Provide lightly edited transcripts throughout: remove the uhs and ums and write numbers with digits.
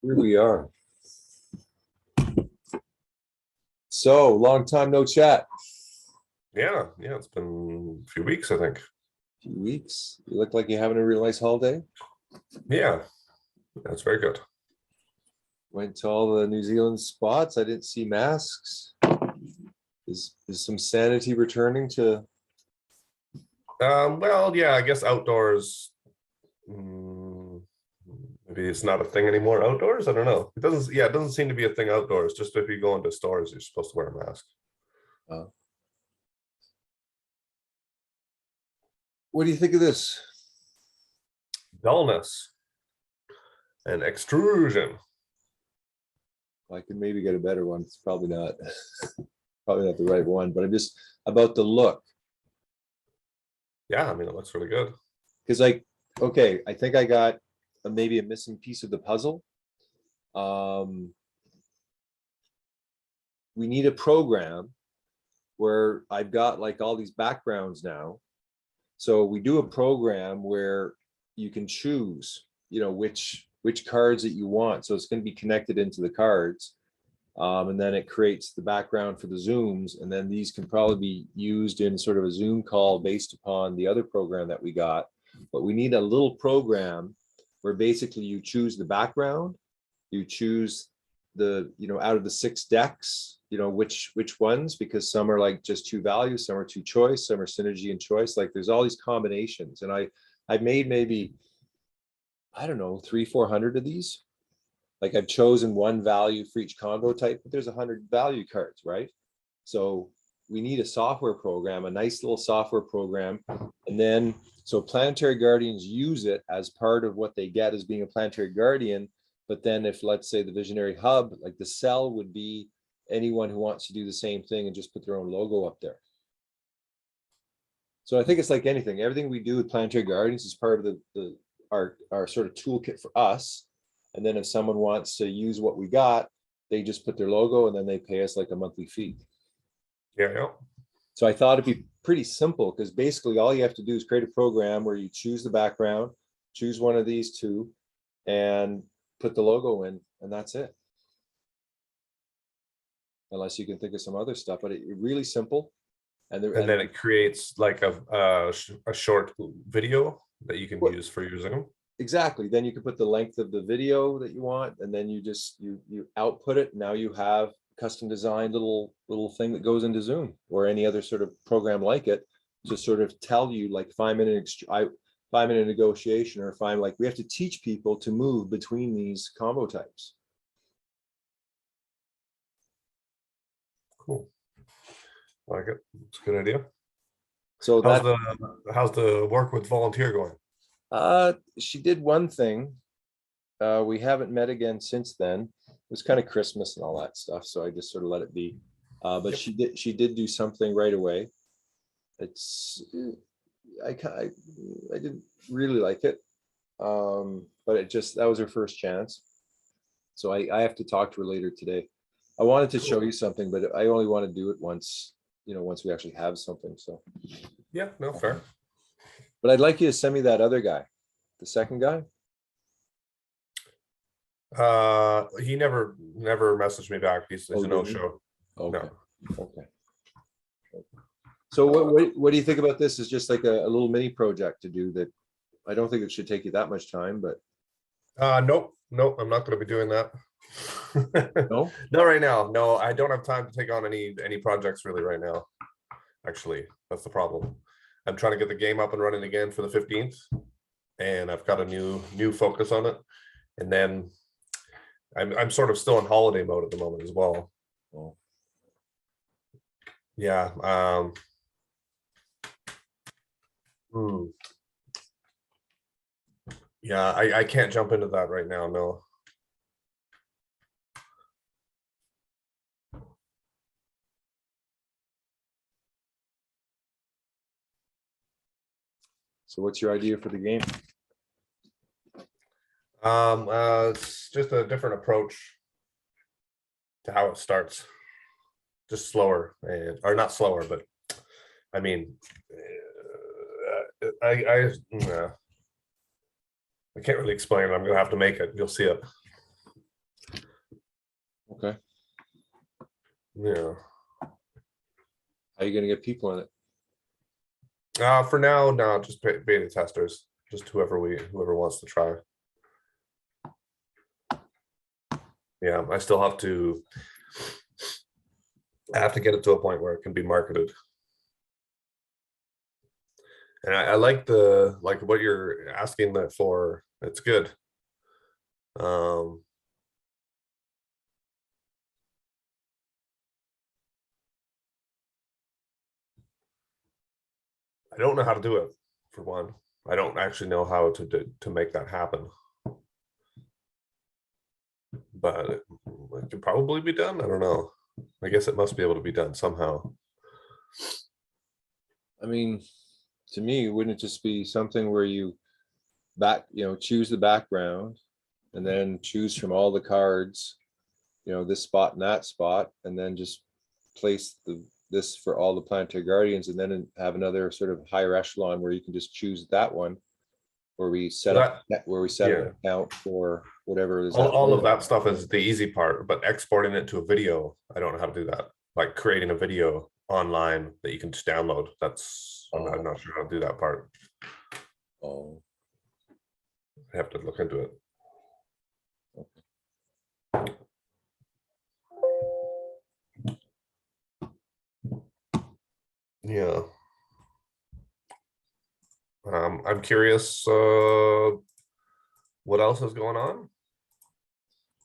Here we are. So, long time no chat. Yeah, it's been a few weeks, I think. A few weeks. You look like you're having a real nice holiday. Yeah, that's very good. Went to all the New Zealand spots. I didn't see masks. Is some sanity returning to? Well, yeah, I guess outdoors. Maybe it's not a thing anymore outdoors. I don't know. It doesn't. Yeah, it doesn't seem to be a thing outdoors. Just if you go into stores, you're supposed to wear a mask. What do you think of this? Dullness and extrusion. I could maybe get a better one. It's probably not the right one, but I'm just about the look. Yeah, I mean, it looks really good. Because okay, I think I got maybe a missing piece of the puzzle. We need a program where I've got like all these backgrounds now. So we do a program where you can choose, which cards that you want. So it's going to be connected into the cards. And then it creates the background for the zooms. And then these can probably be used in sort of a Zoom call based upon the other program that we got. But we need a little program where basically you choose the background, you choose the, out of the 6 decks, which ones, because some are like just 2 values, some are 2 choice, some are synergy and choice. Like there's all these combinations. And I've made maybe, I don't know, 300-400 of these. Like I've chosen 1 value for each combo type, but there's 100 value cards, right? So we need a software program, a nice little software program. And then, so Planetary Guardians use it as part of what they get as being a Planetary Guardian. But then if, let's say, the Visionary Hub, like the cell would be anyone who wants to do the same thing and just put their own logo up there. So I think it's like anything. Everything we do with Planetary Guardians is part of our sort of toolkit for us. And then if someone wants to use what we got, they just put their logo and then they pay us like a monthly fee. Yeah. So I thought it'd be pretty simple because basically all you have to do is create a program where you choose the background, choose one of these 2, and put the logo in, and that's it. Unless you can think of some other stuff, but it's really simple. And then it creates like a short video that you can use for your Zoom. Exactly. Then you can put the length of the video that you want, and then you just you output it. Now you have custom designed little thing that goes into Zoom or any other sort of program like it to sort of tell you like 5-minute negotiation, or we have to teach people to move between these combo types. Cool. I like it. It's a good idea. So how's the work with volunteer going? She did one thing. We haven't met again since then. It was kind of Christmas and all that stuff, so I just sort of let it be. But yep. She did do something right away. I didn't really like it, but that was her first chance. So I have to talk to her later today. I wanted to show you something, but I only want to do it once, once we actually have something. So yeah, no, fair. But I'd like you to send me that other guy, the second guy. He never messaged me back. He's a no-show. Okay. No. Okay. So what do you think about this? Is just like a little mini project to do that. I don't think it should take you that much time, but nope, I'm not going to be doing that. No, not right now. No, I don't have time to take on any projects really right now. Actually, that's the problem. I'm trying to get the game up and running again for the 15th, and I've got a new focus on it. And then I'm sort of still in holiday mode at the moment as well. Oh. Yeah. Yeah, I can't jump into that right now. No. So what's your idea for the game? It's just a different approach to how it starts. Just slower, or not slower, but I mean, I can't really explain it. I'm gonna have to make it. You'll see it. Okay. Yeah. How are you gonna get people in it? For now, no, just beta testers, just whoever wants to try. Yeah, I still have to. I have to get it to a point where it can be marketed. And I like what you're asking that for. It's good. I don't know how to do it, for one. I don't actually know how to make that happen. But it can probably be done. I don't know. I guess it must be able to be done somehow. I mean, to me, wouldn't it just be something where you choose the background and then choose from all the cards, this spot and that spot, and then just place this for all the planetary guardians, and then have another sort of higher echelon where you can just choose that one, where we set up an account for whatever is all of that stuff is the easy part, but exporting it to a video, I don't know how to do that. Like creating a video online that you can just download. I'm not sure how to do that part. Oh, I have to look into it. Yeah. I'm curious what else is going on.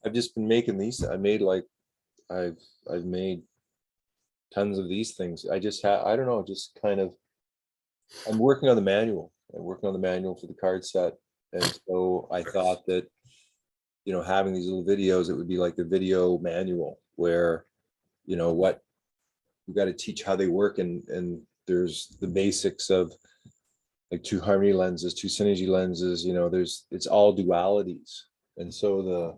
I've just been making these. I've made tons of these things. I don't know, just kind of, I'm working on the manual. I'm working on the manual for the card set. And so I thought that, having these little videos, it would be like the video manual where, what you got to teach how they work. And there's the basics of like 2 harmony lenses, 2 synergy lenses, it's all dualities. And so the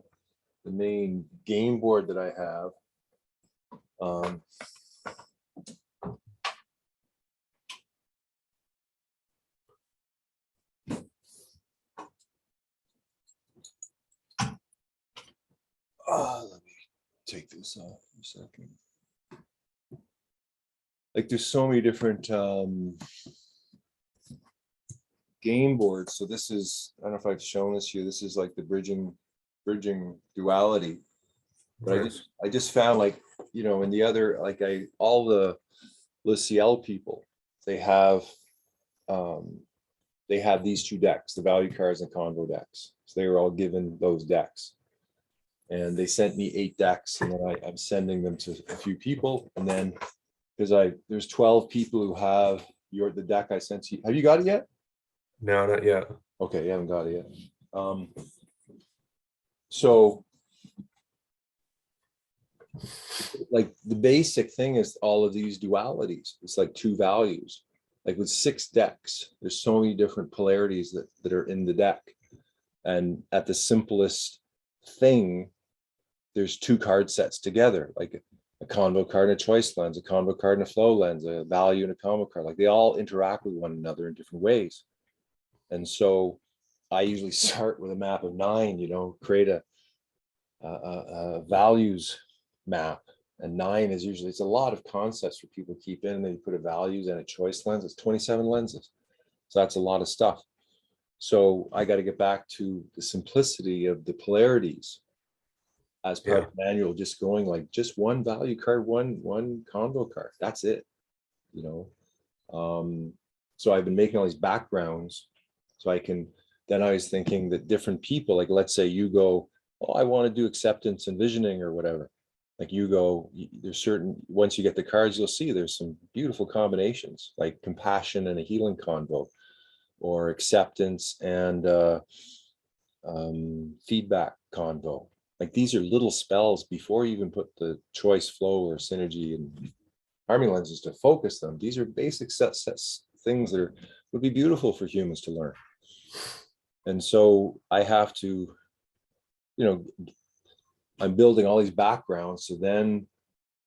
main game board that I have, let me take this off for a second. Like there's so many different game boards. So this is, I don't know if I've shown this to you. This is like the bridging duality. But Nice. I just found, like, in the other, like all the LCL people, they have these 2 decks, the value cards and convo decks. So they were all given those decks. And they sent me 8 decks, and then I'm sending them to a few people. And then because there's 12 people who have the deck I sent to you. Have you got it yet? No, not yet. Okay, you haven't got it yet. So like the basic thing is all of these dualities. It's like 2 values. Like with 6 decks, there's so many different polarities that are in the deck. And at the simplest thing, there's 2 card sets together, like a convo card and a choice lens, a convo card and a flow lens, a value and a combo card. Like they all interact with one another in different ways. And so I usually start with a map of 9, create a values map. And 9 is usually, it's a lot of concepts for people to keep in, and then you put a values and a choice lens. It's 27 lenses. So that's a lot of stuff. So I got to get back to the simplicity of the polarities as part of the manual, just going like just 1 value card, one convo card. That's it, So I've been making all these backgrounds so I can, then I was thinking that different people, like let's say you go, oh, I want to do acceptance and visioning or whatever. Like you go, there's certain, once you get the cards, you'll see there's some beautiful combinations, like compassion and a healing convo, or acceptance and feedback convo. Like these are little spells before you even put the choice, flow, or synergy and harmony lenses to focus them. These are basic sets things that would be beautiful for humans to learn. And so I have to, I'm building all these backgrounds so then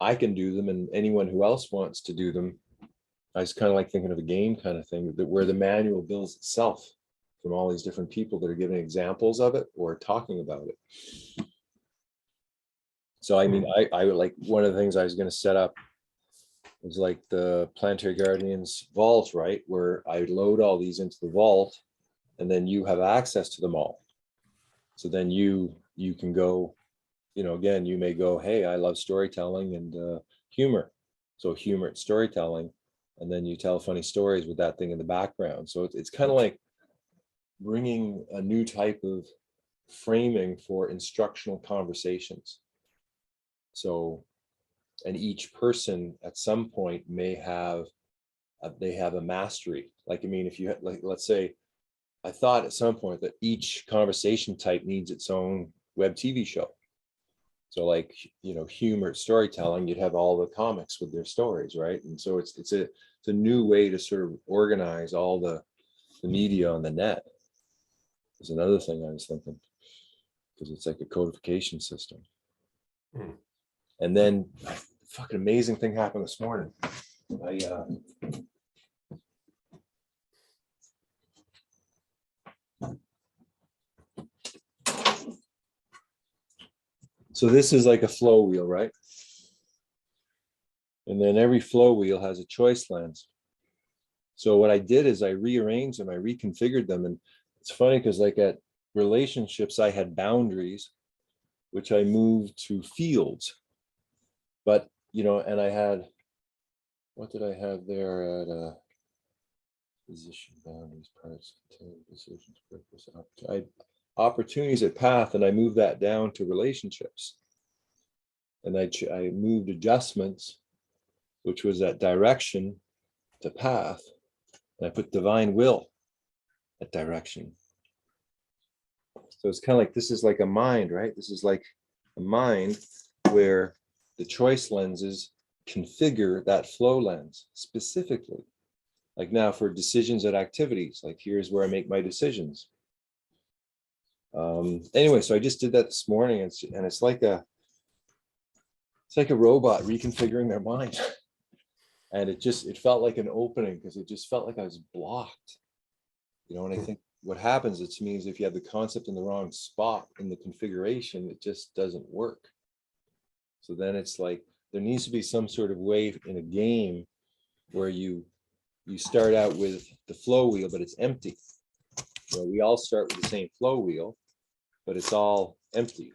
I can do them, and anyone who else wants to do them. I was kind of like thinking of a game kind of thing, that where the manual builds itself from all these different people that are giving examples of it or talking about it. So I mean, I like, one of the things I was gonna set up was like the Planetary Guardians vault, right? Where I load all these into the vault, and then you have access to them all. So then you can go, you know, again, you may go, hey, I love storytelling and humor. So humor and storytelling, and then you tell funny stories with that thing in the background. So it's kind of like bringing a new type of framing for instructional conversations. So, and each person at some point may have, they have a mastery. Like, I mean, if you had, like, let's say, I thought at some point that each conversation type needs its own web TV show. So like, you know, humor, storytelling, you'd have all the comics with their stories, right? And so it's a new way to sort of organize all the media on the net. Is another thing I was thinking, because it's like a codification system. Hmm. And then fucking amazing thing happened this morning. So this is like a flow wheel, right? And then every flow wheel has a choice lens. So what I did is I rearranged them, I reconfigured them. And it's funny because like at relationships, I had boundaries, which I moved to fields. But, you know, and I had, what did I have there at position, boundaries, parts, decisions, purpose, opportunities at path, and I moved that down to relationships. And I moved adjustments, which was that direction, to path. And I put divine will at direction. So it's kind of like, this is like a mind, right? This is like a mind where the choice lenses configure that flow lens specifically. Like now for decisions and activities, like here's where I make my decisions. Anyway, so I just did that this morning, and it's like a robot reconfiguring their mind. And it felt like an opening, because it just felt like I was blocked. You know, and I think what happens, it means if you have the concept in the wrong spot in the configuration, it just doesn't work. So then it's like, there needs to be some sort of way in a game where you start out with the flow wheel, but it's empty. You know, we all start with the same flow wheel, but it's all empty.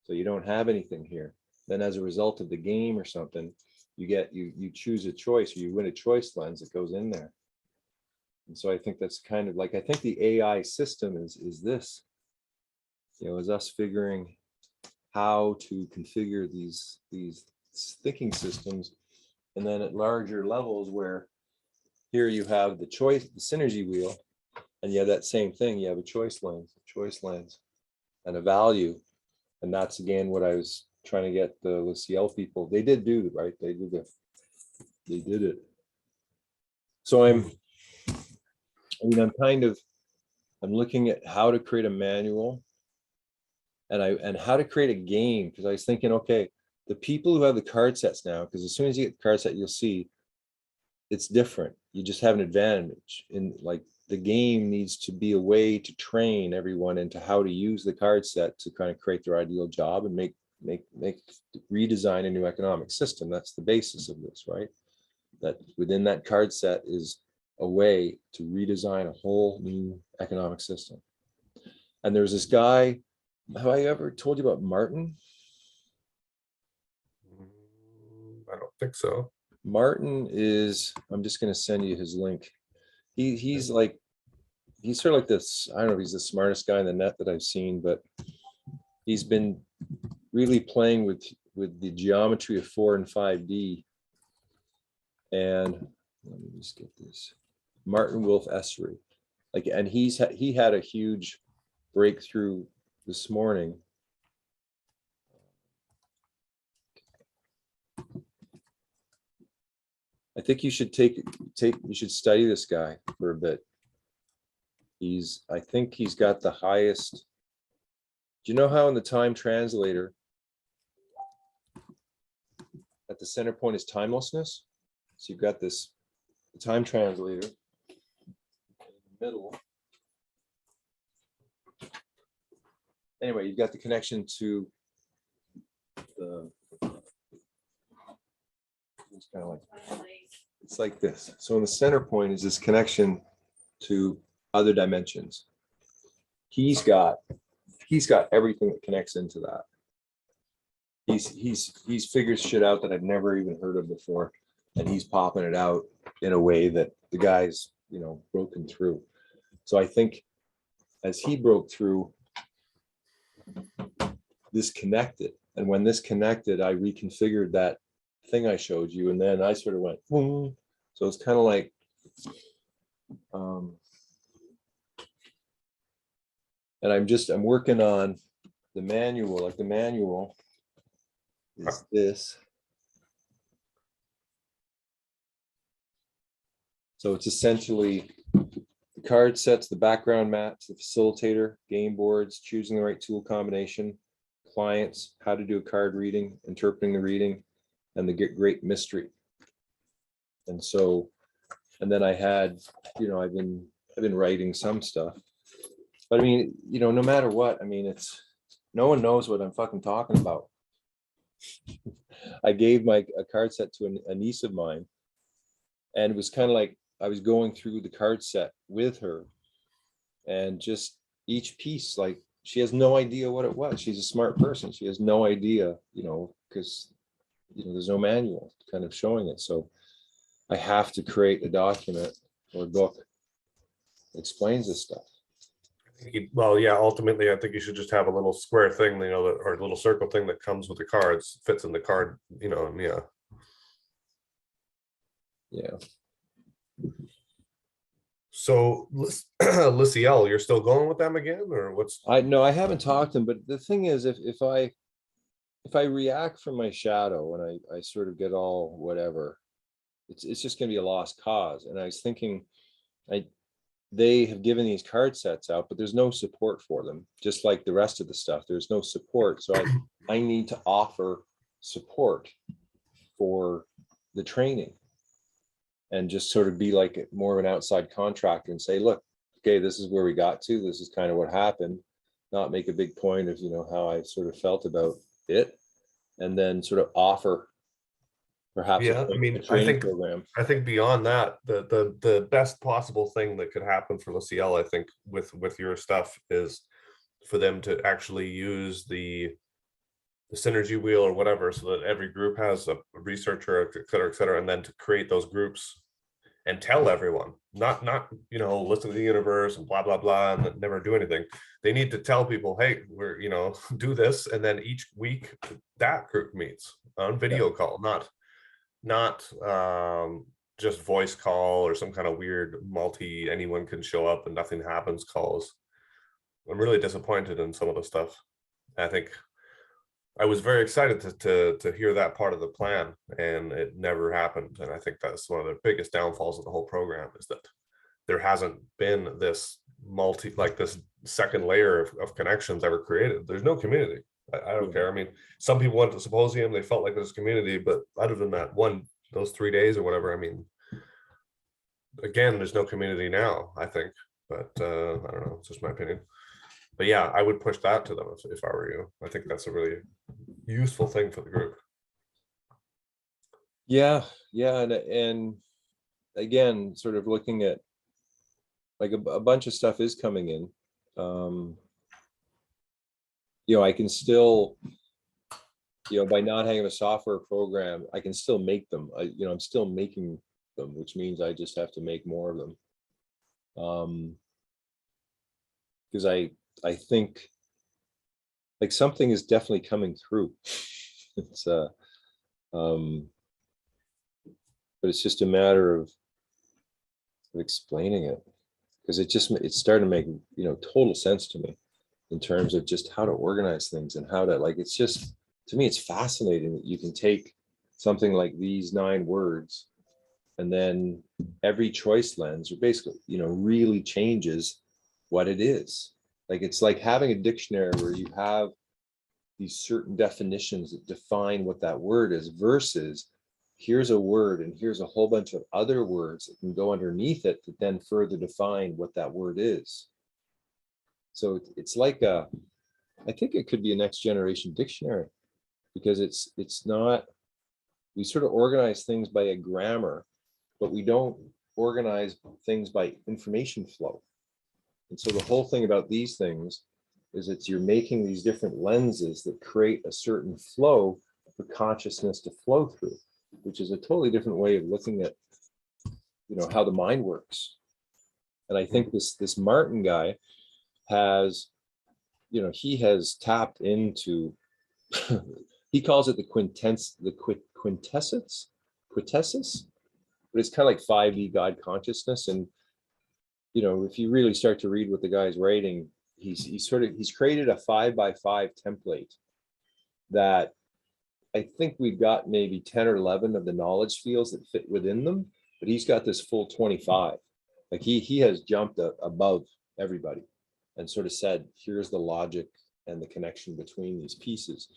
So you don't have anything here. Then as a result of the game or something, you choose a choice, or you win a choice lens that goes in there. And so I think that's kind of like, I think the AI system is this, you know, is us figuring how to configure these thinking systems. And then at larger levels, where here you have the choice, the synergy wheel, and you have that same thing. You have a choice lens, and a value. And that's again what I was trying to get the Luciel people. They did do, right? They did it. So I'm looking at how to create a manual, and how to create a game, because I was thinking, okay, the people who have the card sets now, because as soon as you get the card set, you'll see it's different. You just have an advantage. In like, the game needs to be a way to train everyone into how to use the card set to kind of create their ideal job and redesign a new economic system. That's the basis of this, right? That within that card set is a way to redesign a whole new economic system. And there's this guy, have I ever told you about Martin? I don't think so. Martin is, I'm just going to send you his link. He's sort of like this, I don't know if he's the smartest guy in the net that I've seen, but he's been really playing with the geometry of 4 and 5D. And let me just get this. Martin Wolf Essery. Like, and he had a huge breakthrough this morning. I think you should you should study this guy for a bit. I think he's got the highest. Do you know how in the time translator, at the center point is timelessness? So you've got the time translator in the middle. Anyway, you've got the connection to It's kind of like, it's like this. So in the center point is this connection to other dimensions. He's got everything that connects into that. He's figured shit out that I've never even heard of before, and he's popping it out in a way that the guy's, you know, broken through. So I think as he broke through, this connected, and when this connected, I reconfigured that thing I showed you, and then I sort of went boom. So it's kind of like and I'm working on the manual. Like the manual is this. So it's essentially the card sets, the background mats, the facilitator, game boards, choosing the right tool combination, clients, how to do a card reading, interpreting the reading, and the great mystery. And so, and then I had, you know, I've been writing some stuff, but I mean, you know, no matter what, I mean, it's, no one knows what I'm fucking talking about. I gave a card set to a niece of mine, and it was kind of like I was going through the card set with her, and just each piece, like, she has no idea what it was. She's a smart person. She has no idea, you know, because, you know, there's no manual kind of showing it. So I have to create a document or a book that explains this stuff. Well, yeah, ultimately, I think you should just have a little square thing, you know, or a little circle thing that comes with the cards, fits in the card, you know, and yeah. Yeah. So, Lysiel, you're still going with them again, or what's? No, I haven't talked to him, but the thing is, if I react from my shadow and I sort of get all whatever, it's just going to be a lost cause. And I was thinking, they have given these card sets out, but there's no support for them, just like the rest of the stuff. There's no support. So I need to offer support for the training, and just sort of be like more of an outside contractor and say, look, okay, this is where we got to. This is kind of what happened. Not make a big point of, you know, how I sort of felt about it, and then sort of offer perhaps Yeah, I mean, a training program. I think beyond that, the best possible thing that could happen for Lysiel, I think, with your stuff is for them to actually use the synergy wheel or whatever, so that every group has a researcher, et cetera, and then to create those groups and tell everyone, not you know, listen to the universe and blah blah blah and never do anything. They need to tell people, hey, we're, you know, do this, and then each week that group meets on video call, not just voice call or some kind of weird anyone can show up and nothing happens calls. I'm really disappointed in some of the stuff. I think I was very excited to hear that part of the plan, and it never happened. And I think that's one of the biggest downfalls of the whole program, is that there hasn't been this this second layer of connections ever created. There's no community. I don't care. I mean, some people went to symposium, they felt like there's community, but other than that, those 3 days or whatever, I mean, again, there's no community now, I think. But I don't know, it's just my opinion. But yeah, I would push that to them if I were you. I think that's a really useful thing for the group. Yeah, and again, sort of looking at, like, a bunch of stuff is coming in. You know, I can still, you know, by not having a software program, I can still make them. You know, I'm still making them, which means I just have to make more of them. Because I think, like, something is definitely coming through. It's but it's just a matter of explaining it, because it's starting to make, you know, total sense to me in terms of just how to organize things and how to, like, it's just, to me, it's fascinating that you can take something like these 9 words, and then every choice lens, or basically, you know, really changes what it is. Like, it's like having a dictionary where you have these certain definitions that define what that word is, versus here's a word and here's a whole bunch of other words that can go underneath it that then further define what that word is. So it's like I think it could be a next generation dictionary, because it's not, we sort of organize things by a grammar, but we don't organize things by information flow. And so the whole thing about these things is that you're making these different lenses that create a certain flow for consciousness to flow through, which is a totally different way of looking at, how the mind works. And I think this Martin guy has, he has tapped into, he calls it the quintessence, but it's kind of like 5D God consciousness. And, if you really start to read what the guy's writing, he's created a 5x5 template that I think we've got maybe 10 or 11 of the knowledge fields that fit within them, but he's got this full 25. Like he has jumped above everybody and sort of said, here's the logic and the connection between these pieces.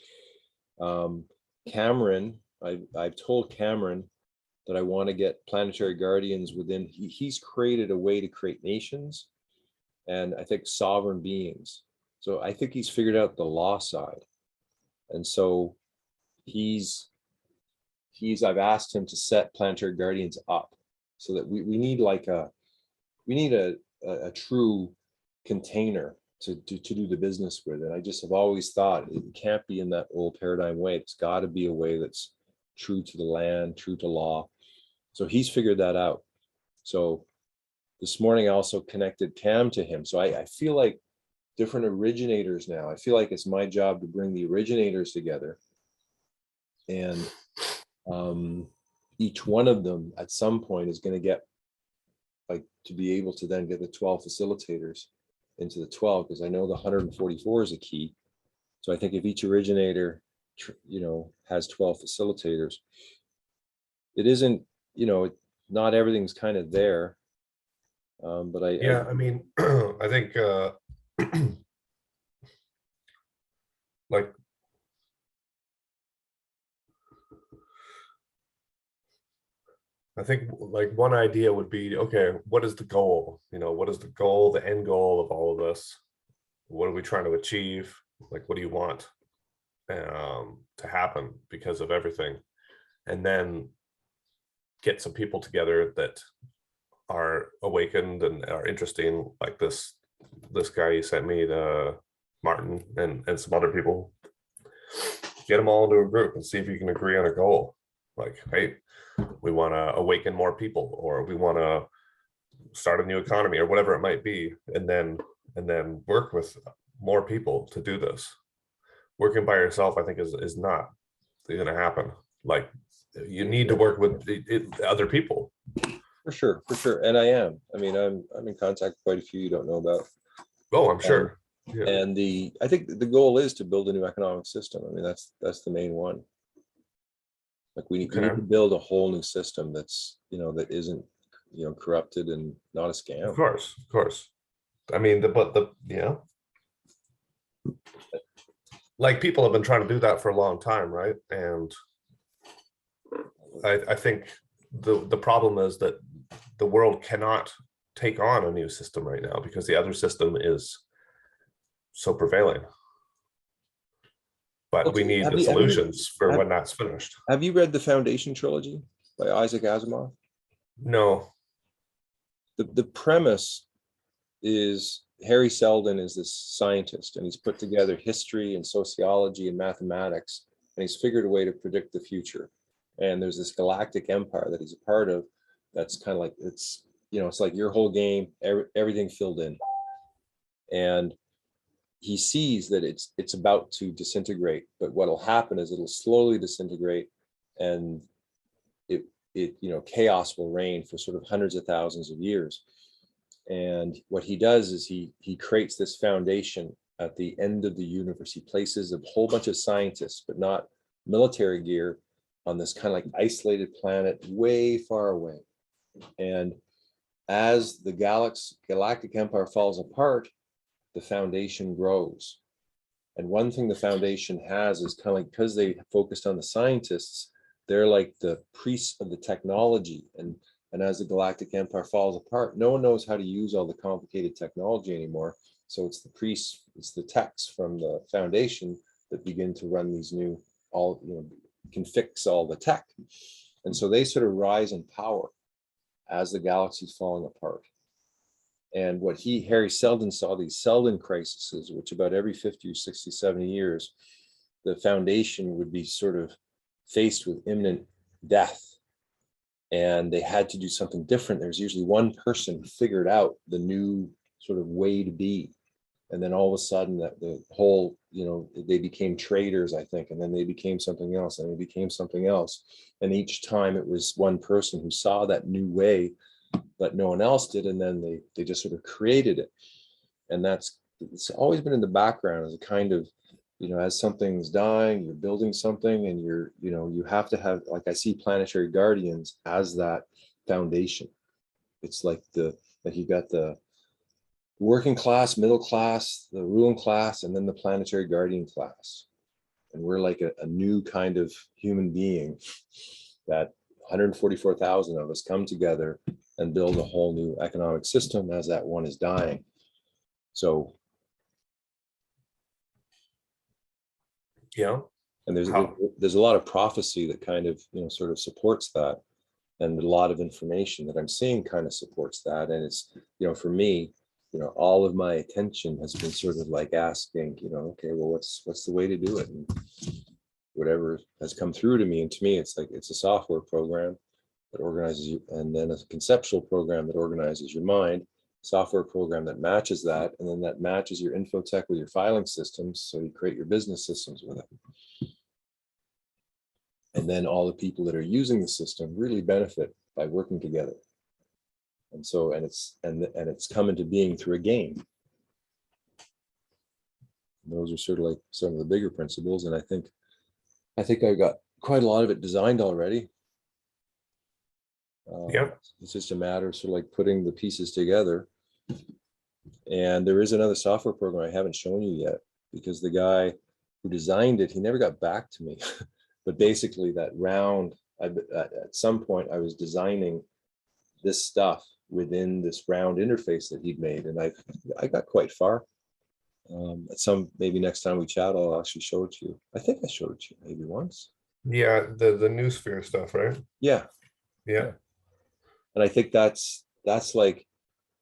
Cameron, I've told Cameron that I want to get planetary guardians within, he's created a way to create nations and I think sovereign beings. So I think he's figured out the law side. And so I've asked him to set planetary guardians up so that we need a true container to do the business with. And I just have always thought it can't be in that old paradigm way. It's got to be a way that's true to the land, true to law. So he's figured that out. So this morning I also connected Cam to him. So I feel like different originators now. I feel like it's my job to bring the originators together. And each one of them at some point is going to get to be able to then get the 12 facilitators into the 12, because I know the 144 is a key. So I think if each originator, has 12 facilitators, it isn't, not everything's kind of there. But I mean, I think like one idea would be, okay, what is the goal? What is the goal, the end goal of all of this? What are we trying to achieve? Like, what do you want to happen because of everything? And then get some people together that are awakened and are interesting, like this guy you sent me, the Martin, and some other people. Get them all into a group and see if you can agree on a goal. Like, hey, we want to awaken more people, or we want to start a new economy, or whatever it might be, and then work with more people to do this. Working by yourself, I think, is not going to happen. Like, you need to work with other people. For sure. And I am. I mean, I'm in contact with quite a few you don't know about. Oh, I'm sure. Yeah. And I think the goal is to build a new economic system. I mean, that's the main one. Like we need to build a whole new system that's, that isn't, corrupted and not a scam. Of course. I mean, like, people have been trying to do that for a long time, right? And I think the problem is that the world cannot take on a new system right now because the other system is so prevailing. But we need the solutions for when that's finished. Have you read the Foundation trilogy by Isaac Asimov? No. The premise is Harry Seldon is this scientist, and he's put together history and sociology and mathematics, and he's figured a way to predict the future. And there's this galactic empire that he's a part of that's kind of like, it's like your whole game, everything filled in. And he sees that it's about to disintegrate, but what'll happen is it'll slowly disintegrate, and it chaos will reign for sort of hundreds of thousands of years. And what he does is he creates this foundation at the end of the universe. He places a whole bunch of scientists, but not military gear, on this kind of like isolated planet way far away. And as the galactic empire falls apart, the foundation grows. And one thing the foundation has is kind of like, because they focused on the scientists, they're like the priests of the technology. And as the galactic empire falls apart, no one knows how to use all the complicated technology anymore. So it's the priests, it's the techs from the foundation that begin to run these new, can fix all the tech. And so they sort of rise in power as the galaxy's falling apart. And what Harry Seldon saw, these Seldon crises, which about every 50 or 60, 70 years, the Foundation would be sort of faced with imminent death. And they had to do something different. There's usually one person who figured out the new sort of way to be. And then all of a sudden that the whole, they became traders, I think, and then they became something else, and they became something else. And each time it was one person who saw that new way, but no one else did. And then they just sort of created it. And it's always been in the background as a kind of, as something's dying, you're building something, and you have to have, like, I see Planetary Guardians as that foundation. It's like you got the working class, middle class, the ruling class, and then the Planetary Guardian class. And we're like a new kind of human being that 144,000 of us come together and build a whole new economic system as that one is dying. So, yeah. And there's a lot of prophecy that kind of, sort of supports that. And a lot of information that I'm seeing kind of supports that. And it's, for me, all of my attention has been sort of like asking, okay, well, what's the way to do it? And whatever has come through to me. And to me, it's like, it's a software program that organizes you, and then a conceptual program that organizes your mind, software program that matches that, and then that matches your infotech with your filing systems. So you create your business systems with it. And then all the people that are using the system really benefit by working together. And so, and it's come into being through a game. And those are sort of like some of the bigger principles. And I think I got quite a lot of it designed already. Yeah. It's just a matter of sort of like putting the pieces together. And there is another software program I haven't shown you yet, because the guy who designed it, he never got back to me. But basically that round, at some point I was designing this stuff within this round interface that he'd made. And I got quite far. Maybe next time we chat, I'll actually show it to you. I think I showed it to you maybe once. Yeah, the new sphere stuff, right? Yeah. And I think that's like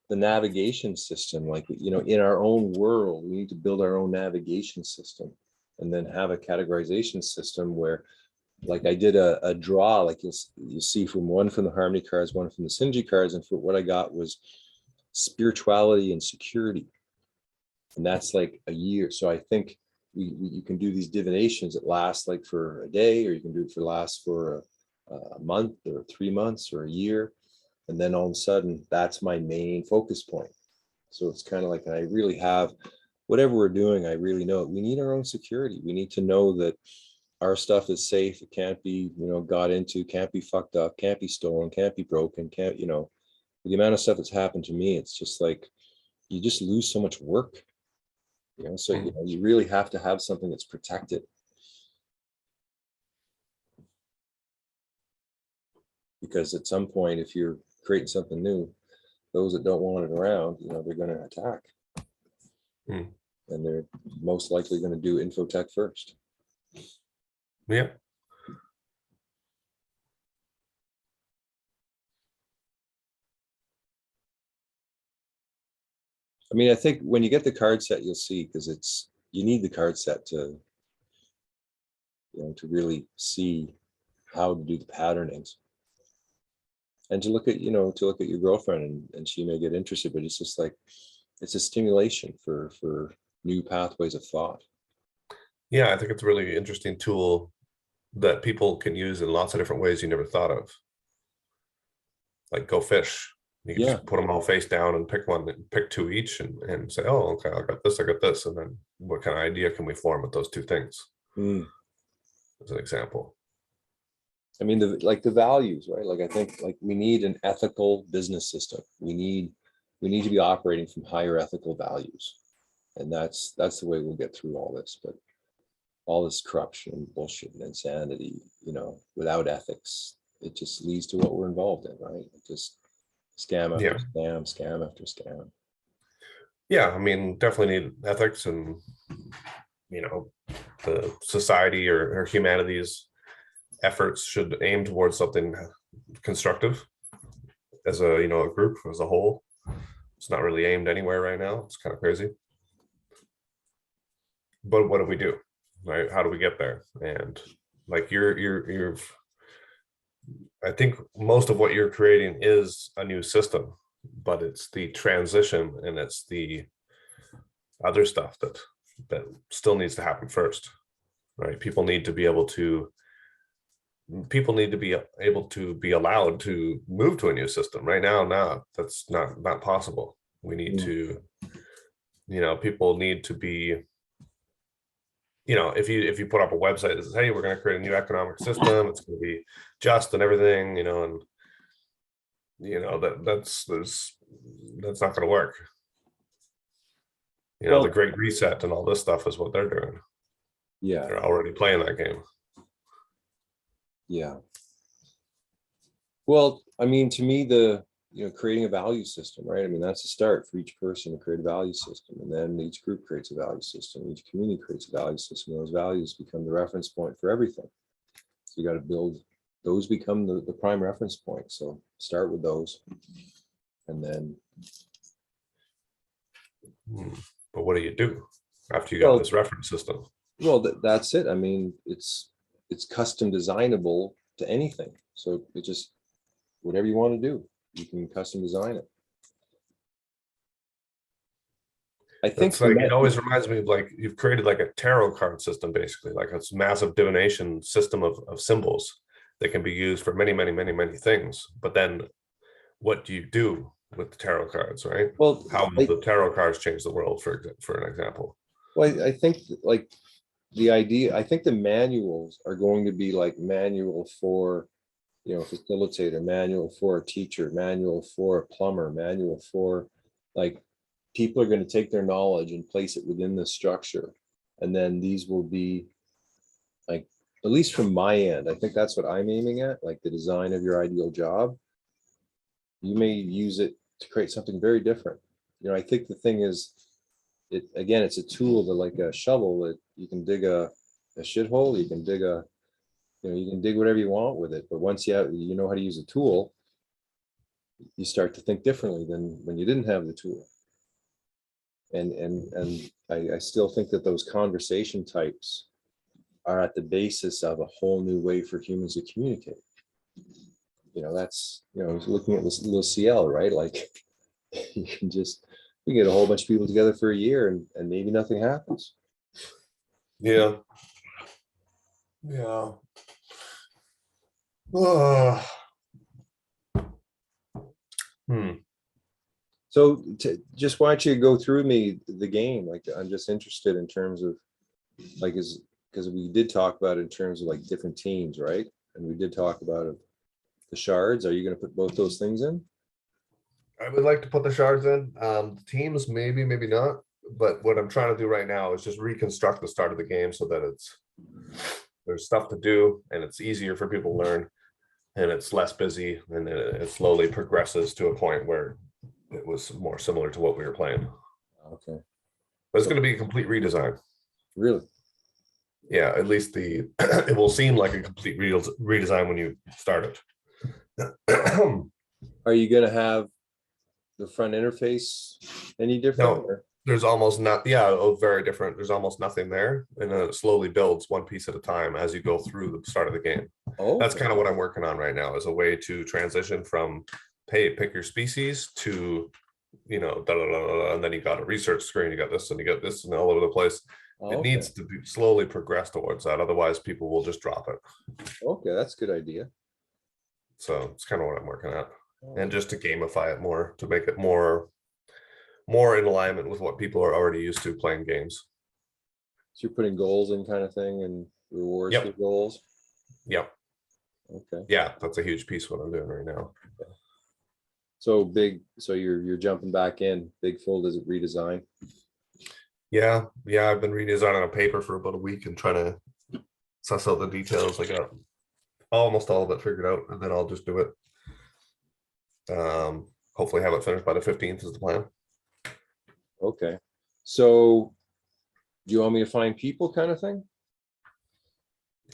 the navigation system. Like, in our own world, we need to build our own navigation system, and then have a categorization system where, like, I did a draw, like you see from one from the Harmony cards, one from the Synergy cards, and for what I got was spirituality and security. And that's like a year. So I think you can do these divinations that last like for a day, or you can do it for a month or 3 months or a year. And then all of a sudden, that's my main focus point. So it's kind of like, I really have, whatever we're doing, I really know we need our own security. We need to know that our stuff is safe. It can't be, got into, can't be fucked up, can't be stolen, can't be broken, can't, the amount of stuff that's happened to me, it's just like, you just lose so much work. So you really have to have something that's protected. Because at some point, if you're creating something new, those that don't want it around, they're going to attack. And they're most likely going to do infotech first. Yeah. I mean, I think when you get the card set, you'll see, because you need the card set to, to really see how to do the patternings. And to look at, your girlfriend, and she may get interested, but it's just like, it's a stimulation for new pathways of thought. Yeah, I think it's a really interesting tool that people can use in lots of different ways you never thought of. Like go fish. You can just put them all face down and pick two each, and say, oh, okay, I got this. And then what kind of idea can we form with those two things? As an example. I mean, the values, right? Like, I think like we need an ethical business system. We need to be operating from higher ethical values. And that's the way we'll get through all this. But all this corruption and bullshit and insanity, without ethics, it just leads to what we're involved in, right? Just scam after scam after scam. Yeah, I mean, definitely need ethics, and the society or humanity's efforts should aim towards something constructive as a, a group, as a whole. It's not really aimed anywhere right now. It's kind of crazy. But what do we do? Right? How do we get there? And like I think most of what you're creating is a new system, but it's the transition and it's the other stuff that still needs to happen first, right? People need to be able to be allowed to move to a new system. Right now, no, that's not possible. We need to, people need to be, if you put up a website that says, hey, we're going to create a new economic system, it's going to be just and everything, and that's not going to work. Well, the Great Reset and all this stuff is what they're doing. Yeah. They're already playing that game. Yeah. Well, I mean, to me, creating a value system, right? I mean, that's a start for each person to create a value system. And then each group creates a value system. Each community creates a value system. Those values become the reference point for everything. So you got to build, those become the prime reference point. So start with those. And then. But what do you do after you got this reference system? Well, that's it. I mean, it's custom designable to anything. So it just, whatever you want to do, you can custom design it. I think it's like, it always reminds me of like you've created like a tarot card system, basically, like a massive divination system of symbols that can be used for many, many, many, many things. But then what do you do with the tarot cards, right? Well, how will the tarot cards change the world, for an example? Well, I think like the idea, I think the manuals are going to be like manual for, facilitator, manual for a teacher, manual for a plumber, manual for, like, people are going to take their knowledge and place it within the structure. And then these will be like, at least from my end, I think that's what I'm aiming at, like the design of your ideal job. You may use it to create something very different. I think the thing is, it's a tool that, like a shovel, that you can dig a shithole, you can dig you can dig whatever you want with it. But once you know how to use a tool, you start to think differently than when you didn't have the tool. And I still think that those conversation types are at the basis of a whole new way for humans to communicate. That's, looking at this little CL, right? Like you can get a whole bunch of people together for a year and maybe nothing happens. Yeah. So just why don't you go through the game? Like, I'm just interested in terms of, like, because we did talk about it in terms of like different teams, right? And we did talk about the shards. Are you going to put both those things in? I would like to put the shards in. Teams, maybe not. But what I'm trying to do right now is just reconstruct the start of the game so that there's stuff to do and it's easier for people to learn and it's less busy, and it slowly progresses to a point where it was more similar to what we were playing. Okay. But it's going to be a complete redesign. Really? Yeah, at least it will seem like a complete redesign when you start it. Are you going to have the front interface any different? No, there's almost not. Yeah, very different. There's almost nothing there, and then it slowly builds one piece at a time as you go through the start of the game. Oh, that's kind of what I'm working on right now, is a way to transition from, hey, pick your species, to, da, da, da, da, and then you got a research screen, you got this and you got this and all over the place. It needs to be slowly progress towards that. Otherwise, people will just drop it. Okay, that's a good idea. So it's kind of what I'm working at. And just to gamify it more, to make it more in alignment with what people are already used to playing games. So you're putting goals in, kind of thing, and rewards for goals? Yep. Okay. Yeah, that's a huge piece of what I'm doing right now. Okay. So you're jumping back in, big full redesign. Yeah, I've been redesigning a paper for about a week and trying to suss out the details. I got almost all of it figured out, and then I'll just do it. Hopefully have it finished by the 15th is the plan. Okay. So do you want me to find people, kind of thing?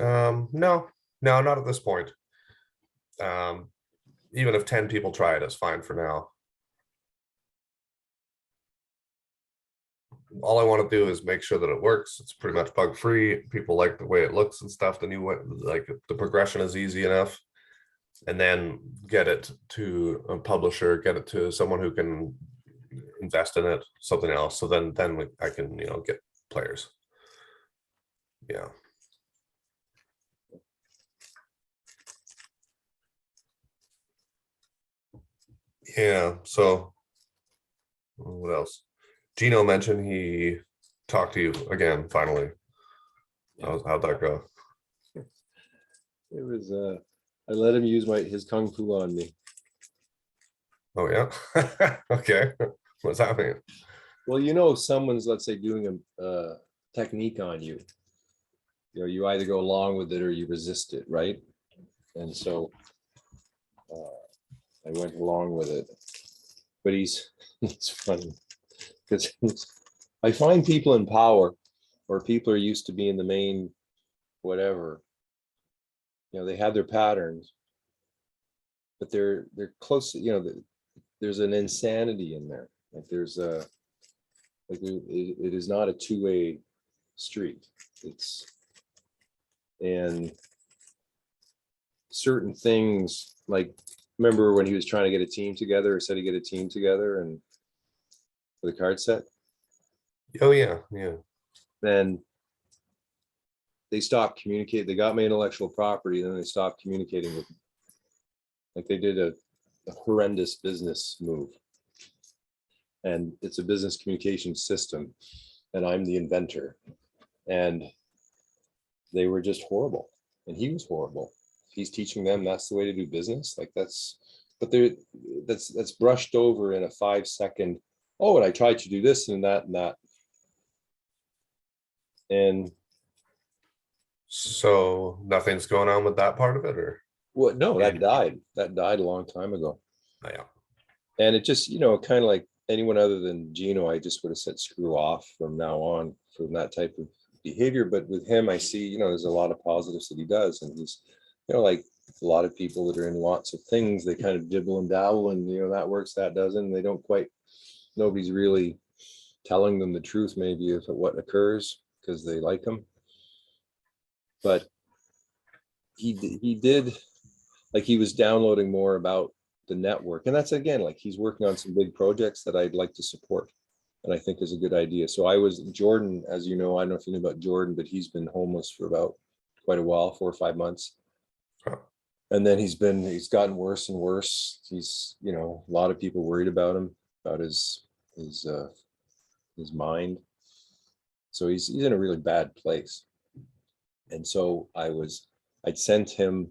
No, No, not at this point. Even if 10 people try it, it's fine for now. All I want to do is make sure that it works. It's pretty much bug free. People like the way it looks and stuff. The new way, like the progression is easy enough. And then get it to a publisher, get it to someone who can invest in it, something else. So then I can, get players. Yeah. Yeah. So what else? Gino mentioned he talked to you again, finally. How'd that go? It was, I let him use his kung fu on me. Oh, yeah. Okay. What's that mean? Well, someone's, let's say, doing a technique on you. You either go along with it or you resist it, right? And so I went along with it. But he's funny because I find people in power, or people are used to being the main whatever. They have their patterns, but they're close. There's an insanity in there. Like there's a it is not a two-way street. And certain things, like, remember when he was trying to get a team together, or said he'd get a team together and for the card set? Oh, yeah. Yeah. Then they stopped communicating. They got my intellectual property, and then they stopped communicating with me. Like they did a horrendous business move. And it's a business communication system, and I'm the inventor. And they were just horrible, and he was horrible. He's teaching them that's the way to do business. Like that's brushed over in a 5-second. Oh, and I tried to do this and that and that. And so nothing's going on with that part of it, or? what? No, that died. That died a long time ago. Oh, yeah. And it just, kind of like anyone other than Gino, I just would have said screw off from now on from that type of behavior. But with him, I see, there's a lot of positives that he does. And he's, like a lot of people that are in lots of things, they kind of dibble and dabble, and, that works, that doesn't. And they don't quite, nobody's really telling them the truth, maybe, of what occurs because they like him. But he did, like, he was downloading more about the network, and that's, again, like, he's working on some big projects that I'd like to support, and I think is a good idea. So Jordan, as you know, I don't know if you know about Jordan, but he's been homeless for about quite a while, 4 or 5 months. Huh. And then he's gotten worse and worse. He's, a lot of people worried about him, about his mind. So he's in a really bad place. And so I'd sent him,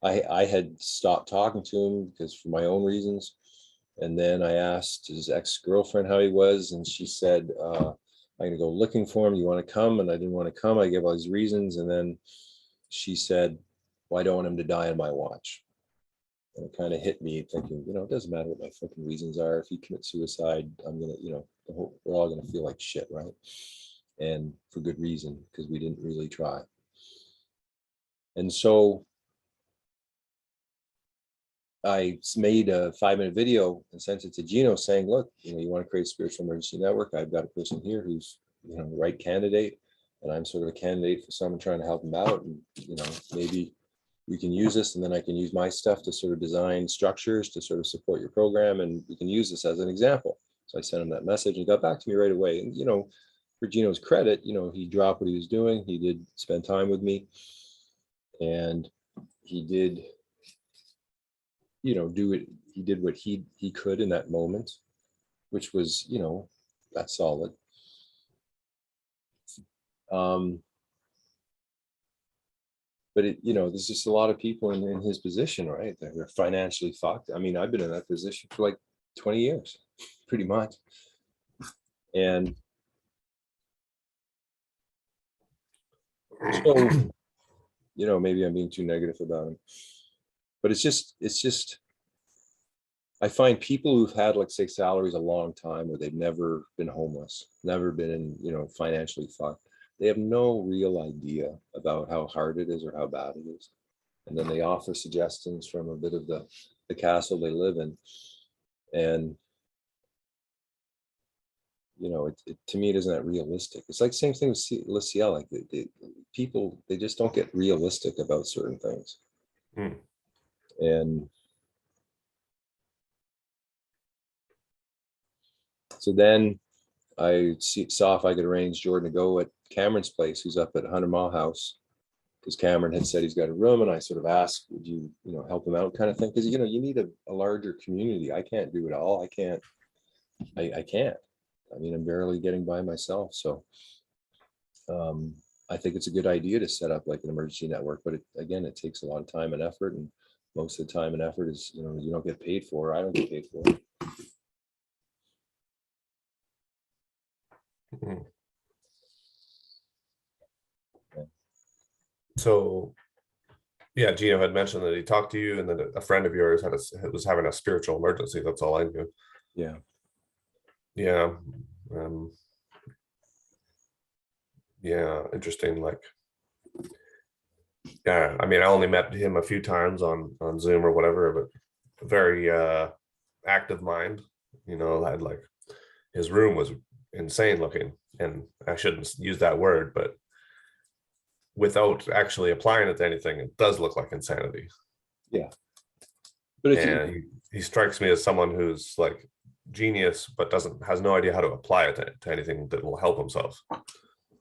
I had stopped talking to him because for my own reasons. And then I asked his ex-girlfriend how he was, and she said, I'm going to go looking for him. You want to come? And I didn't want to come. I gave all these reasons. And then she said, well, I don't want him to die on my watch. And it kind of hit me thinking, it doesn't matter what my fucking reasons are. If he commits suicide, I'm going to, we're all going to feel like shit, right? And for good reason, because we didn't really try. And so I made a 5-minute video and sent it to Gino saying, look, you want to create a spiritual emergency network. I've got a person here who's, the right candidate. And I'm sort of a candidate for someone trying to help him out. And, maybe we can use this, and then I can use my stuff to sort of design structures to sort of support your program. And we can use this as an example. So I sent him that message, and he got back to me right away. And, for Gino's credit, he dropped what he was doing. He did spend time with me, and he did, do it. He did what he could in that moment, which was, that's solid. But there's just a lot of people in his position, right? They're financially fucked. I mean, I've been in that position for like 20 years, pretty much. And so, maybe I'm being too negative about him, but it's just, I find people who've had, like, say, salaries a long time, where they've never been homeless, never been in, financially fucked. They have no real idea about how hard it is or how bad it is. And then they offer suggestions from a bit of the castle they live in. And, to me, it isn't that realistic. It's like same thing with Luciel, like people, they just don't get realistic about certain things. And so then I saw if I could arrange Jordan to go at Cameron's place, who's up at 100 Mile House, because Cameron had said he's got a room, and I sort of asked, would you, help him out, kind of thing, because you need a larger community. I can't do it all. I can't. I mean, I'm barely getting by myself. So I think it's a good idea to set up like an emergency network, but it takes a lot of time and effort, and most of the time and effort is, you don't get paid for. I don't get paid for it. So, yeah, Gino had mentioned that he talked to you, and then a friend of yours was having a spiritual emergency. That's all I knew. Yeah. Yeah. Yeah, interesting. Like, yeah, I mean, I only met him a few times on Zoom or whatever, but very active mind. Had like his room was insane looking, and I shouldn't use that word, but without actually applying it to anything, it does look like insanity. Yeah. But he strikes me as someone who's like genius, but has no idea how to apply it to anything that will help himself.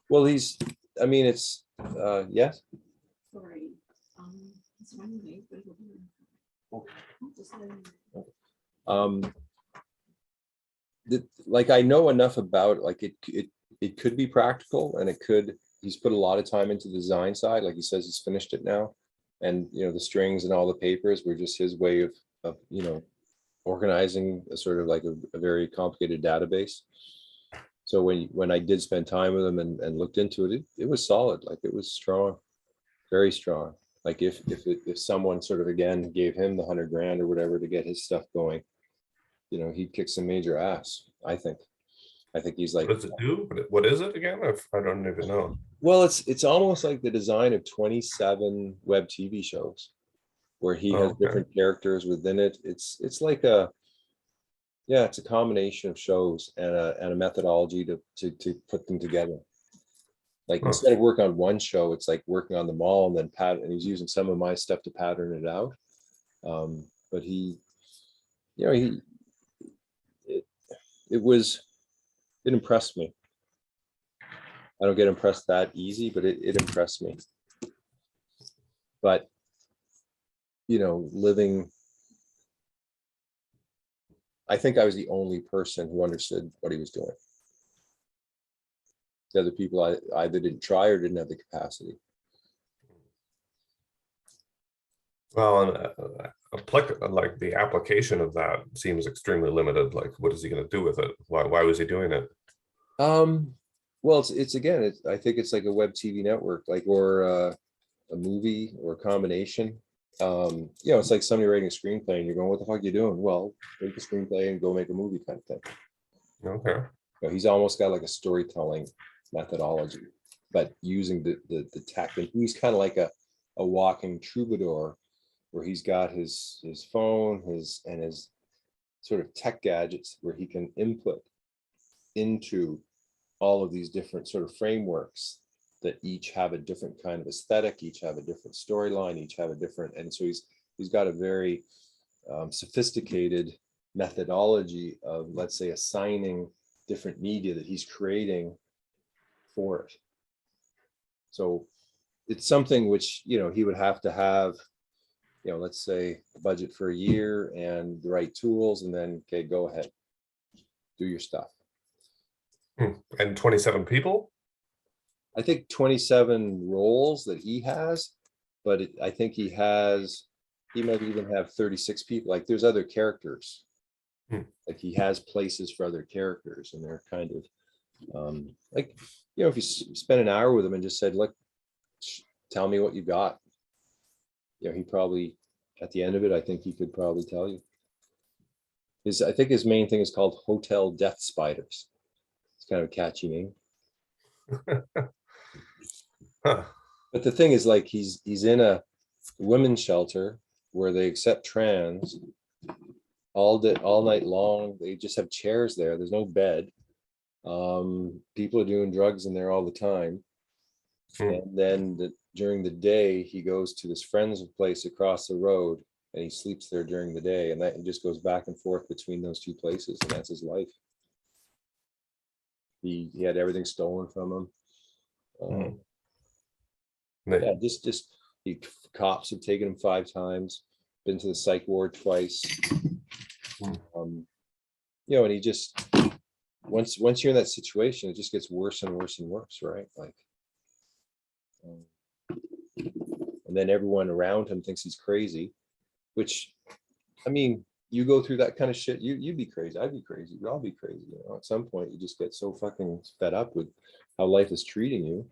Well, it's yes. Sorry. Like I know enough about like it could be practical, and he's put a lot of time into the design side. Like he says, he's finished it now, and the strings and all the papers were just his way of organizing a sort of like a very complicated database. So when I did spend time with him and looked into it, it was solid. Like it was strong, very strong. Like if someone sort of again gave him the $100,000 or whatever to get his stuff going, he'd kick some major ass. I think he's like. What does it do? What is it again? I don't even know. Well, it's almost like the design of 27 web TV shows, where he has different characters within it. It's like it's a combination of shows and a methodology to put them together. Like instead of working on one show, it's like working on them all, and then and he's using some of my stuff to pattern it out. But it impressed me. I don't get impressed that easy, but it impressed me. But living, I think I was the only person who understood what he was doing. The other people I either didn't try or didn't have the capacity. Well, like the application of that seems extremely limited. Like, what is he going to do with it? Why was he doing it? Well, I think it's like a web TV network, like, or a movie or a combination. It's like somebody writing a screenplay and you're going, what the fuck are you doing? Well, make a screenplay and go make a movie kind of thing. Okay. He's almost got like a storytelling methodology, but using the tech. And he's kind of like a walking troubadour, where he's got his phone, his sort of tech gadgets, where he can input into all of these different sort of frameworks that each have a different kind of aesthetic, each have a different storyline, each have a different, and so he's got a very sophisticated methodology of, let's say, assigning different media that he's creating for it. So it's something which, he would have to have, let's say a budget for a year and the right tools, and then, okay, go ahead, do your stuff. And 27 people? I think 27 roles that he has, but I think he might even have 36 people. Like there's other characters. Like he has places for other characters, and they're kind of like, if you spend an hour with him and just said, look, tell me what you got. He probably, at the end of it, I think he could probably tell you. I think his main thing is called Hotel Death Spiders. It's kind of a catchy name. Huh. But the thing is, like, he's in a women's shelter where they accept trans all day, all night long. They just have chairs there. There's no bed. People are doing drugs in there all the time. And then during the day, he goes to this friend's place across the road and he sleeps there during the day. And that he just goes back and forth between those two places. And that's his life. He had everything stolen from him. Yeah, just cops have taken him 5 times, been to the psych ward twice. And he just, once you're in that situation, it just gets worse and worse and worse, right? Like, and then everyone around him thinks he's crazy, which, I mean, you go through that kind of shit, you'd be crazy, I'd be crazy, we'd all be crazy. At some point, you just get so fucking fed up with how life is treating you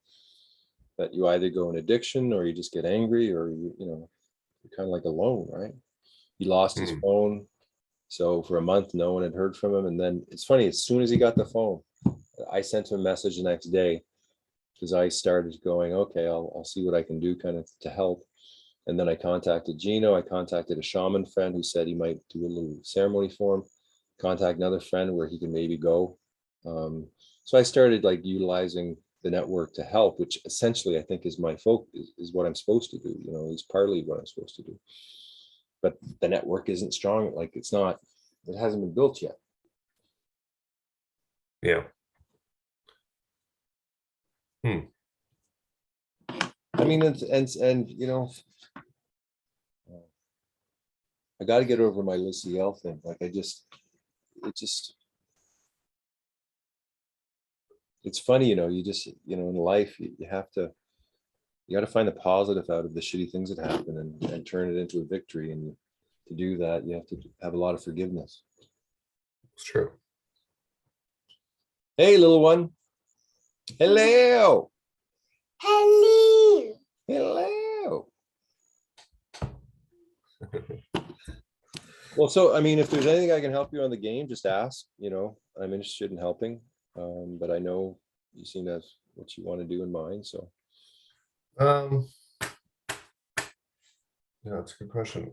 that you either go in addiction or you just get angry, or you're kind of like alone, right? He lost his phone, so for a month no one had heard from him. And then it's funny, as soon as he got the phone, I sent him a message the next day, because I started going, okay, I'll see what I can do kind of to help. And then I contacted Gino. I contacted a shaman friend who said he might do a little ceremony for him, contact another friend where he can maybe go. So I started like utilizing the network to help, which essentially I think is my focus, is what I'm supposed to do, at least partly what I'm supposed to do. But the network isn't strong, like it hasn't been built yet. Yeah. I mean, and I got to get over my Lissy L thing. Like it's funny, you just, in life, you got to find the positive out of the shitty things that happen and turn it into a victory. And to do that, you have to have a lot of forgiveness. It's true. Hey, little one. Hello. Hello. Hello. Well, so, I mean, if there's anything I can help you on the game, just ask, I'm interested in helping. But I know you seem to have what you want to do in mind, so. Yeah, that's a good question.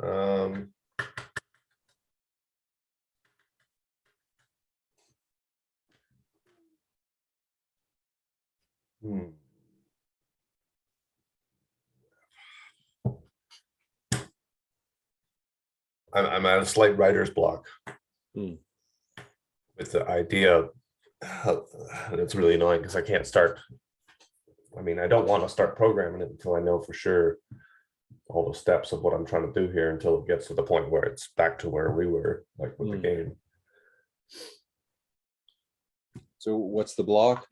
I'm at a slight writer's block with the idea. And it's really annoying because I can't start. I mean, I don't want to start programming it until I know for sure all the steps of what I'm trying to do here, until it gets to the point where it's back to where we were, like with the game. So what's the block?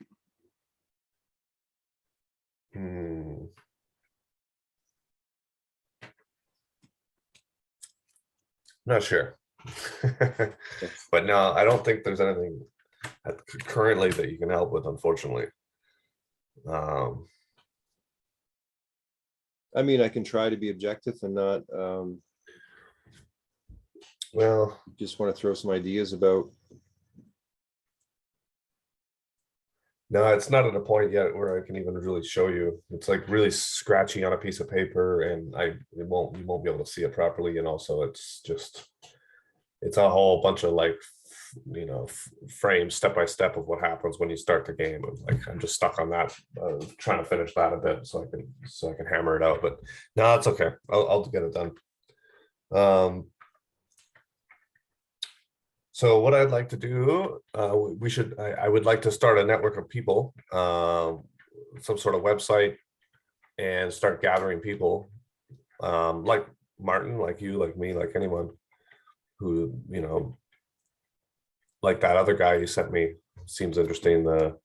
Not sure. But no, I don't think there's anything currently that you can help with, unfortunately. I mean, I can try to be objective and not well, just want to throw some ideas about. No, it's not at a point yet where I can even really show you. It's like really scratchy on a piece of paper, and you won't be able to see it properly. And also it's a whole bunch of like, frames step by step of what happens when you start the game. Like I'm just stuck on that, trying to finish that a bit so I can hammer it out. But no, it's okay. I'll get it done. So what I'd like to do, I would like to start a network of people, some sort of website, and start gathering people, like Martin, like you, like me, like anyone who, like that other guy you sent me seems interesting. The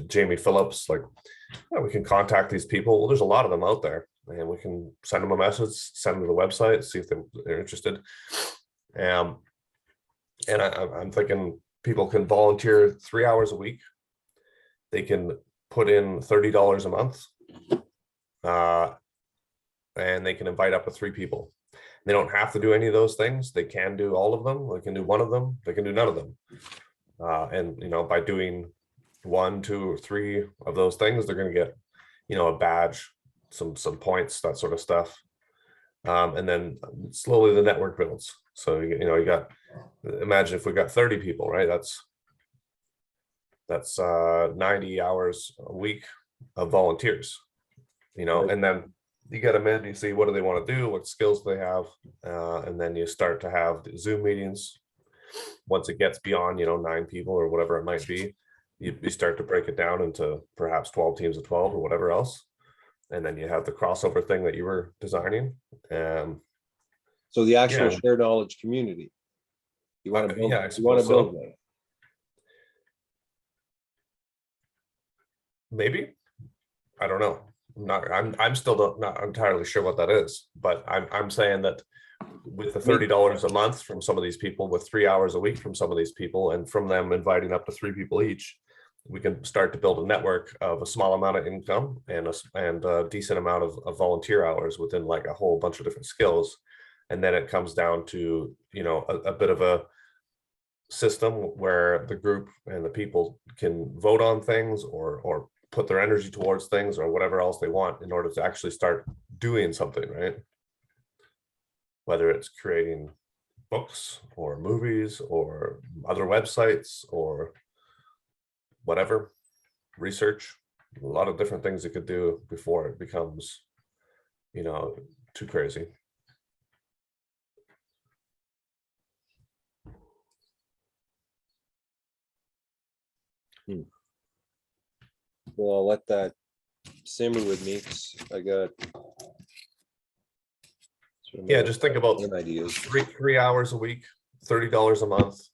Jamie Phillips, like, yeah, we can contact these people. Well, there's a lot of them out there, and we can send them a message, send them to the website, see if they're interested. And I'm thinking people can volunteer 3 hours a week. They can put in $30 a month, and they can invite up to 3 people. They don't have to do any of those things. They can do all of them. They can do one of them. They can do none of them. And by doing 1, 2, or 3 of those things, they're going to get, a badge some points, that sort of stuff. And then slowly the network builds. So you got, imagine if we got 30 people, right? That's 90 hours a week of volunteers, Right. and then you get them in, you see what do they want to do, what skills do they have, and then you start to have the Zoom meetings. Once it gets beyond 9 people or whatever it might be, you start to break it down into perhaps 12 teams of 12 or whatever else, and then you have the crossover thing that you were designing. So the actual Yeah. shared knowledge community. You want to build, Yeah, I you want to suppose build so. one. Maybe, I don't know. I'm still not entirely sure what that is, but I'm saying that with the $30 a month from some of these people, with 3 hours a week from some of these people, and from them inviting up to 3 people each, we can start to build a network of a small amount of income and a decent amount of volunteer hours within like a whole bunch of different skills. And then it comes down to a bit of a system where the group and the people can vote on things or put their energy towards things or whatever else they want in order to actually start doing something, right? Whether it's creating books or movies or other websites or whatever, research, a lot of different things you could do before it becomes, too crazy. Well, I'll let that simmer with me. 'Cause I got. Yeah, just think about ideas. three hours a week, $30 a month,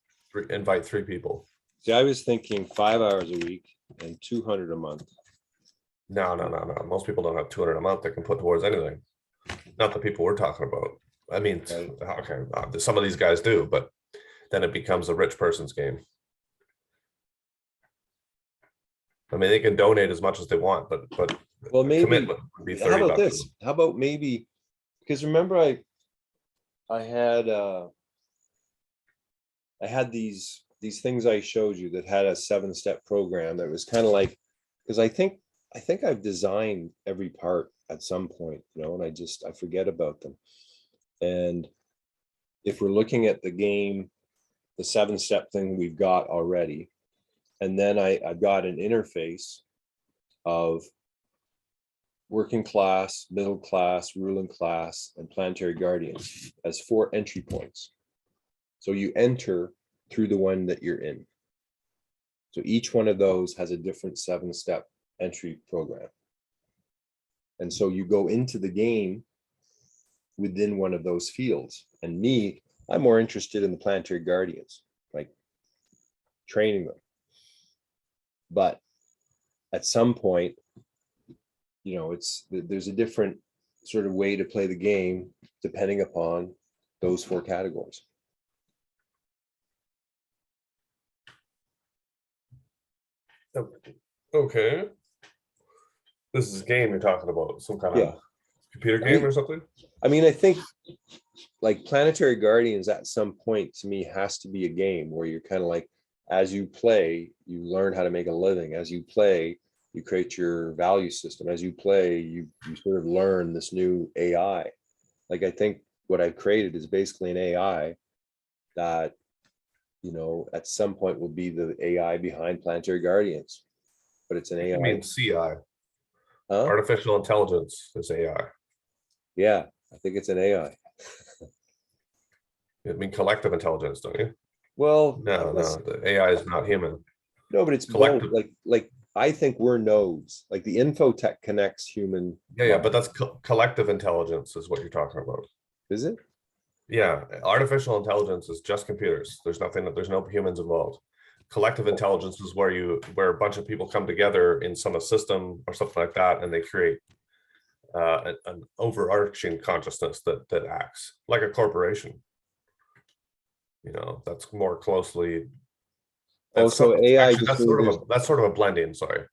invite 3 people. See, I was thinking 5 hours a week and 200 a month. No. Most people don't have 200 a month they can put towards anything. Not the people we're talking about. I mean, Right. okay, some of these guys do, but then it becomes a rich person's game. I mean, they can donate as much as they want, but Well, the maybe. commitment would be How 30 about bucks. this? How about maybe? Because remember, I had these things I showed you that had a 7-step program that was kind of like, because I think I've designed every part at some point, and I forget about them. And if we're looking at the game, the 7-step thing we've got already, and then I've got an interface of working class, middle class, ruling class, and planetary guardians as 4 entry points. So you enter through the one that you're in. So each one of those has a different 7-step entry program. And so you go into the game within one of those fields. And me, I'm more interested in the planetary guardians, like training them. But at some point, there's a different sort of way to play the game depending upon those 4 categories. Okay. This is a game you're talking about, some kind Yeah. of computer game or something? I mean, I think like Planetary Guardians at some point to me has to be a game where you're kind of like, as you play, you learn how to make a living. As you play, you create your value system. As you play, you sort of learn this new AI. Like, I think what I've created is basically an AI that, at some point will be the AI behind Planetary Guardians. But it's an AI. I mean, CI, Huh? artificial intelligence is AI. Yeah, I think it's an AI. I mean, collective intelligence, don't you? Well, No, the AI is not human. no, but it's both. Collective. Like I think we're nodes. Like the infotech connects human. Yeah, but that's collective intelligence is what you're talking about. Is it? Yeah, artificial intelligence is just computers. There's no humans involved. Collective intelligence is where a bunch of people come together in some system or something like that, and they create an overarching consciousness that acts like a corporation. That's more closely. So AI Actually, that's sort of a blending. Sorry.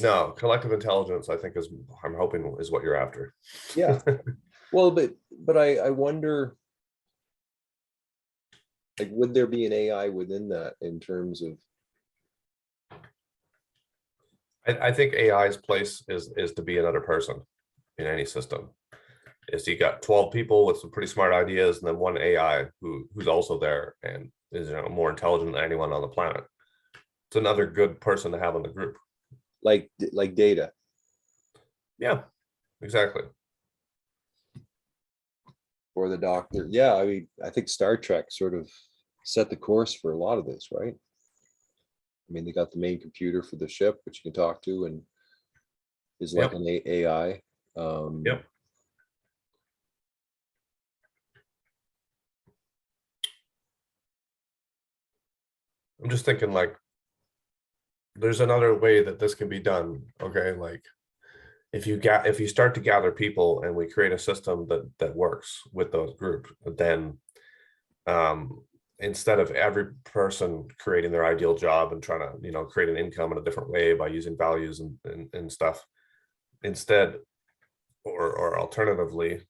No, collective intelligence, I think I'm hoping is what you're after. Yeah. Well, but I wonder, like, would there be an AI within that in terms of? I think AI's place is to be another person in any system. Is you got 12 people with some pretty smart ideas, and then one AI who's also there and is more intelligent than anyone on the planet. It's another good person to have in the group. Like Data. Yeah, exactly. Or the Doctor. Yeah, I mean, I think Star Trek sort of set the course for a lot of this, right? I mean, they got the main computer for the ship, which you can talk to, and is like Yep. an AI. Yep. I'm just thinking like, there's another way that this can be done. Okay, like if you start to gather people and we create a system that works with those groups, then instead of every person creating their ideal job and trying to create an income in a different way by using values and stuff, instead or alternatively,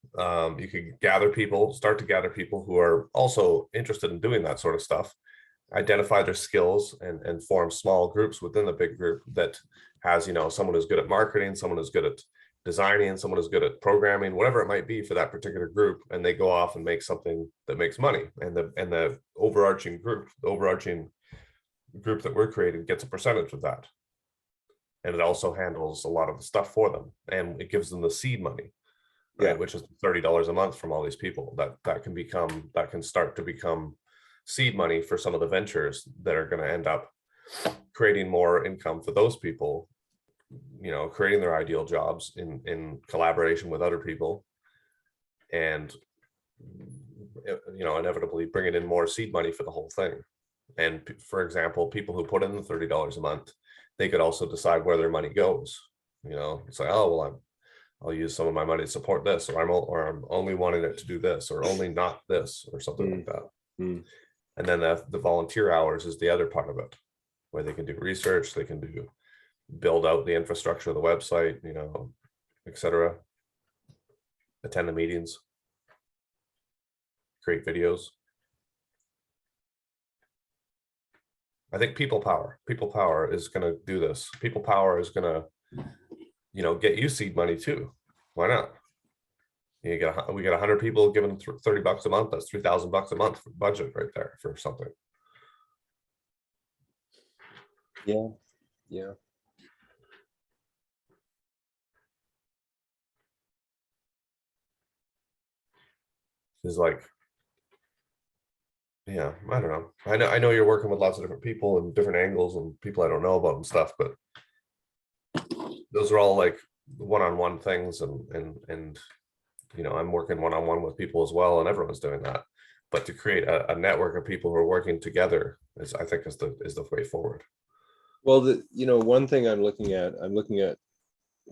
you could start to gather people who are also interested in doing that sort of stuff, identify their skills and form small groups within the big group that has someone who's good at marketing, someone who's good at designing, someone who's good at programming, whatever it might be for that particular group, and they go off and make something that makes money, and the overarching group that we're creating gets a percentage of that, and it also handles a lot of the stuff for them, and it gives them the seed money, right? Yeah. Which is $30 a month from all these people that can start to become seed money for some of the ventures that are going to end up creating more income for those people, creating their ideal jobs in collaboration with other people, and inevitably bringing in more seed money for the whole thing. And for example, people who put in the $30 a month, they could also decide where their money goes. It's like, oh well, I'll use some of my money to support this, or I'm only wanting it to do this, or only not this, or something like that. And then the volunteer hours is the other part of it, where they can do research, they can build out the infrastructure of the website, etc. Attend the meetings, create videos. I think people power is going to do this. People power is going to, get you seed money too. Why not? We got 100 people giving $30 a month. That's $3,000 a month for budget right there for something. Yeah. Is like, yeah, I don't know. I know you're working with lots of different people and different angles and people I don't know about and stuff, but those are all like one-on-one things, and I'm working one-on-one with people as well, and everyone's doing that. But to create a network of people who are working together is the way forward. Well, one thing I'm looking at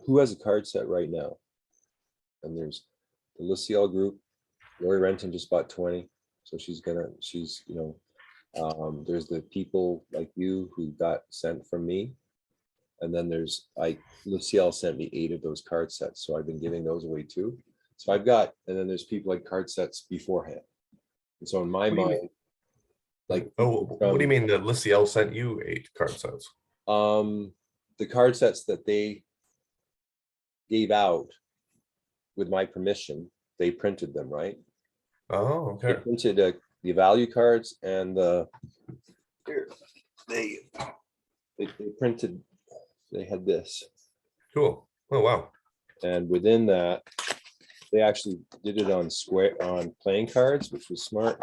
who has a card set right now, and there's the Lucille group. Lori Renton just bought 20, so she's there's the people like you who got sent from me, and then Lucille sent me 8 of those card sets, so I've been giving those away too. So and then there's people like card sets beforehand, and so in my mind, like, what do you mean that Lucille sent you 8 card sets? The card sets that they gave out with my permission, they printed them, right? Oh, okay. They printed the value cards, and they printed. They had this. Cool. Oh wow. And within that, they actually did it on playing cards, which was smart.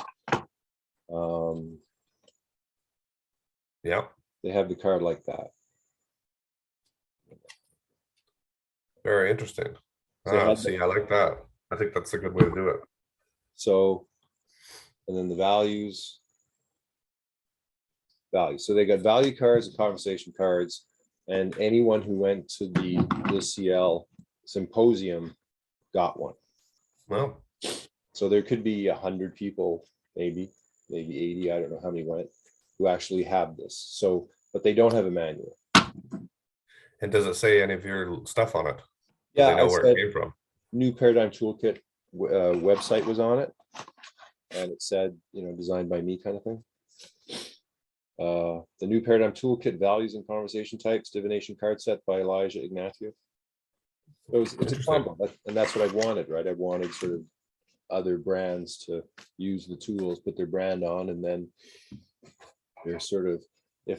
Yeah. They have the card like that. Very interesting. So see, I like that. I think that's a good way to do it. So, and then the values. So they got value cards and conversation cards, and anyone who went to the CL symposium got one. Well, so there could be 100 people, maybe 80. I don't know how many went, who actually have this. So, but they don't have a manual. And does it say any of your stuff on it? Yeah, they know where it came from. New Paradigm Toolkit website was on it, and it said, designed by me, kind of thing. The New Paradigm Toolkit, Values and Conversation Types, Divination Card Set by Elijah Ignatieff. It's a Interesting. combo, and that's what I wanted, right? I wanted sort of other brands to use the tools, put their brand on, and then they're sort of, if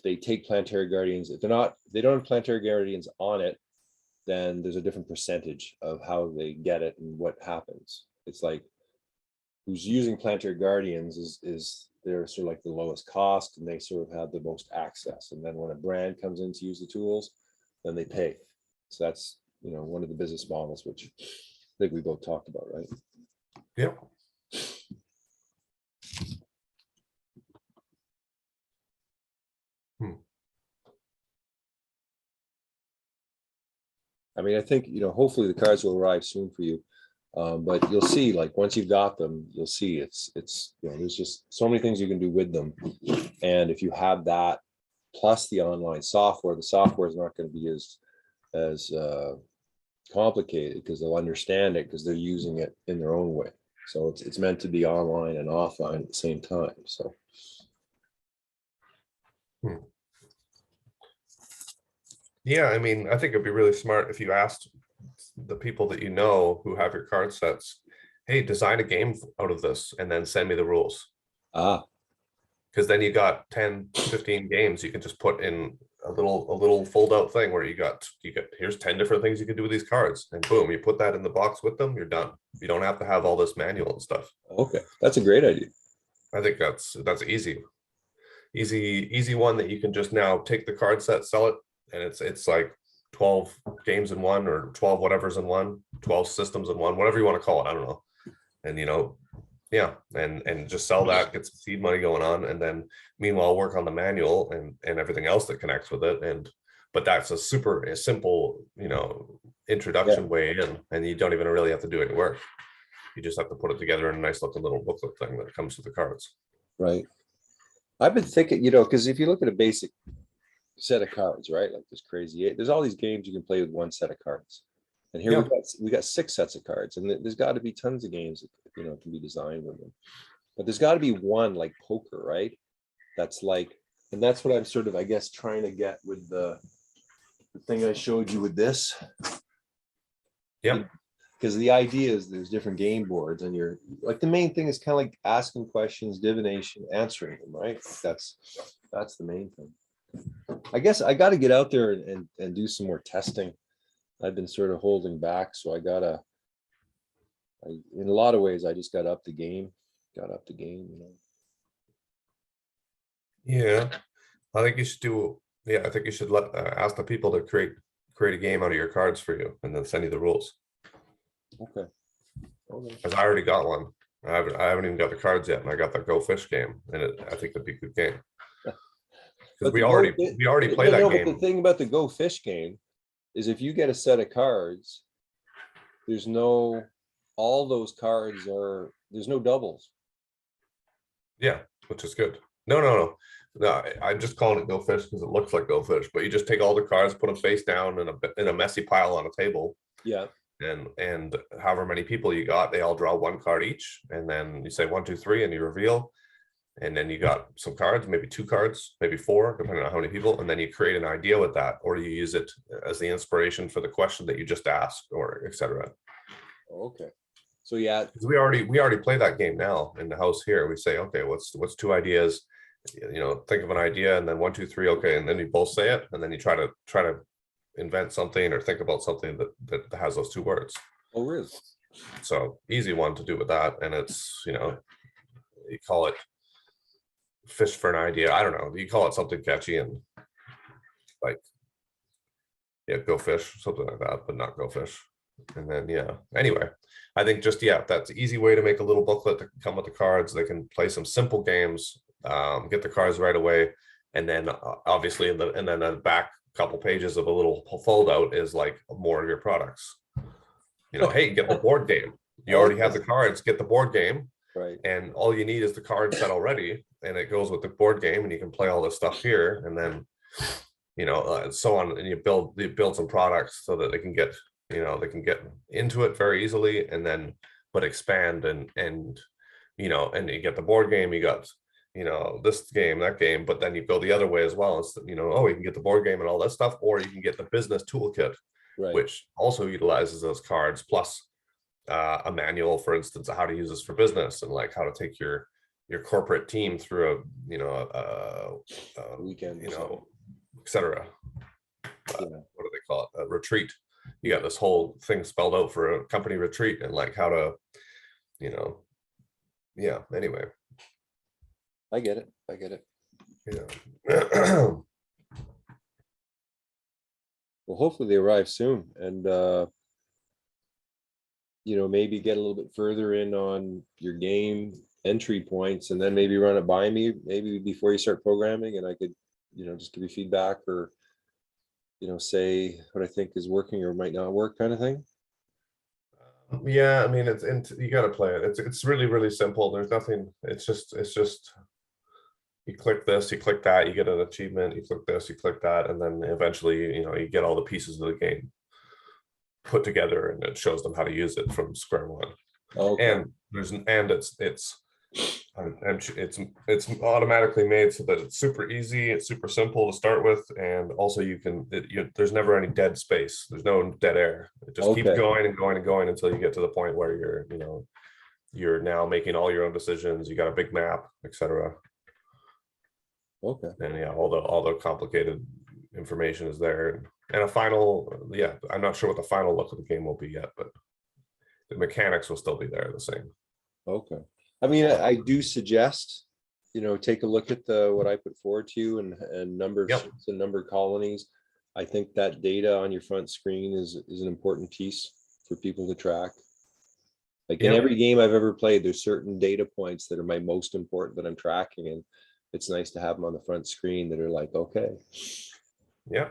they take Planetary Guardians, if they don't have Planetary Guardians on it, then there's a different percentage of how they get it and what happens. It's like, who's using Planetary Guardians is they're sort of like the lowest cost, and they sort of have the most access. And then when a brand comes in to use the tools, then they pay. So that's, one of the business models, which I think we both talked about, right? Yeah. I mean, I think, hopefully the cards will arrive soon for you. But you'll see, like, once you've got them, you'll see it's, there's just so many things you can do with them. And if you have that, plus the online software, the software is not going to be as complicated, because they'll understand it because they're using it in their own way. So it's meant to be online and offline at the same time. So. Yeah, I mean, I think it'd be really smart if you asked the people that who have your card sets, hey, design a game out of this and then send me the rules. Because then you got 10, 15 games you can just put in a little fold out thing where you got here's 10 different things you can do with these cards, and boom, you put that in the box with them, you're done. You don't have to have all this manual and stuff. Okay, that's a great idea. I think that's easy one that you can just now take the card set, sell it, and it's like 12 games in one, or 12 whatever's in one, 12 systems in one, whatever you want to call it, I don't know. And yeah, and just sell that, get some seed money going on, and then meanwhile work on the manual and everything else that connects with it. But that's a simple introduction way in, and you don't even really have to do any work. You just have to put it together in a nice looking little booklet thing that comes with the cards. Right. I've been thinking, because if you look at a basic set of cards, right, like this crazy, there's all these games you can play with one set of cards. And here we got 6 sets of cards, and there's got to be tons of games that can be designed with them. But there's got to be one like poker, right? That's like, and that's what I'm sort of, I guess, trying to get with the thing I showed you with this. Yeah. Because the idea is there's different game boards, and you're like, the main thing is kind of like asking questions, divination, answering them, right? That's the main thing. I guess I got to get out there and do some more testing. I've been sort of holding back, so in a lot of ways, I just got up the game. Yeah, I think you should do. Yeah, I think you should ask the people to create a game out of your cards for you, and then send you the rules. Okay. Because I already got one. I haven't even got the cards yet, and I got the Go Fish game, and I think it'd be a good game. Because we already play that game. But the thing about the Go Fish game is, if you get a set of cards, there's no doubles. Yeah, which is good. No, I'm just calling it Go Fish because it looks like Go Fish, but you just take all the cards, put them face down in a messy pile on a table. Yeah. And however many people you got, they all draw one card each, and then you say 1, 2, 3, and you reveal. And then you got some cards, maybe 2 cards, maybe 4, depending on how many people. And then you create an idea with that, or you use it as the inspiration for the question that you just asked, or etc. Okay. So yeah, we already play that game now in the house here. We say, okay, what's 2 ideas? Think of an idea, and then 1, 2, 3, okay, and then you both say it, and then you try to invent something or think about something that has those 2 words. Oh, really? So easy one to do with that, and it's you call it fish for an idea. I don't know. You call it something catchy and like, yeah, Go Fish, something like that, but not Go Fish. And then, yeah, anyway, I think just, that's an easy way to make a little booklet to come with the cards. They can play some simple games, get the cards right away. And then obviously, and then the back couple pages of a little fold out is like more of your products. Hey, get the board game. You already have the cards, get the board game. Right. And all you need is the card set already, and it goes with the board game, and you can play all this stuff here, and then so on, and you build some products so that they can get into it very easily, and then but expand and you get the board game, you got you know, this game, that game, but then you go the other way as well. It's, you know, oh, you can get the board game and all that stuff, or you can get the business toolkit, Right. which also utilizes those cards, plus a manual, for instance, of how to use this for business, and like how to take your corporate team through a, you know, Weekend. you know, etc. Yeah. What do they call it? A retreat. You got this whole thing spelled out for a company retreat, and like how to, you know, yeah. Anyway, I get it. I get it. yeah. Well, hopefully they arrive soon, and you know, maybe get a little bit further in on your game entry points, and then maybe run it by me, maybe before you start programming, and I could, you know, just give you feedback, or, you know, say what I think is working or might not work, kind of thing. Yeah, I mean, you got to play it. It's really simple. There's nothing. It's just you click this, you click that, you get an achievement. You click this, you click that, and then eventually, you know, you get all the pieces of the game put together, and it shows them how to use it from square one. Okay. And it's automatically made so that it's super easy, it's super simple to start with, and also you can there's never any dead space, there's no dead air. It just keeps Okay. going and going and going until you get to the point where you're, you know, you're now making all your own decisions, you got a big map, etc. Okay. And yeah, all the complicated information is there, and a final, yeah, I'm not sure what the final look of the game will be yet, but the mechanics will still be there the same. Okay. I mean, I do suggest, you know, take a look at the what I put forward to you, and numbered Yep. ships and numbered colonies. I think that data on your front screen is an important piece for people to track. Like in Yep. every game I've ever played, there's certain data points that are my most important that I'm tracking, and it's nice to have them on the front screen that are like, okay. Yeah,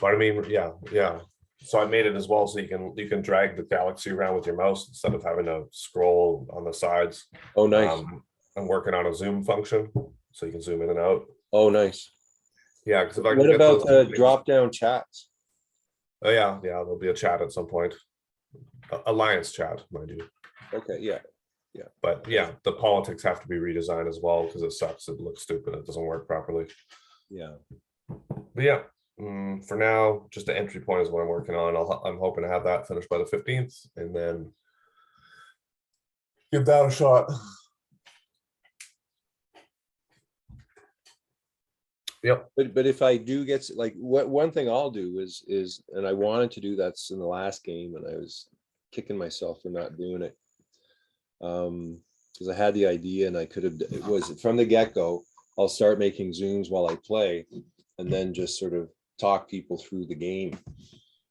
but I mean, yeah, so I made it as well, so you can drag the galaxy around with your mouse instead of having to scroll on the sides. Oh, nice. I'm working on a zoom function, so you can zoom in and out. Oh, nice. Yeah, because if I can What get about those the things- drop down chats? Oh yeah, there'll be a chat at some point. Alliance chat, mind you. Okay, yeah. But yeah, the politics have to be redesigned as well, because it sucks. It looks stupid. It doesn't work properly. Yeah. But yeah, for now, just the entry point is what I'm working on. I'm hoping to have that finished by the 15th, and then give that a shot. Yep. But if I do get like one thing I'll do is and I wanted to do that's in the last game, and I was kicking myself for not doing it. Because I had the idea, and I could have, it was from the get-go, I'll start making zooms while I play, and then just sort of talk people through the game.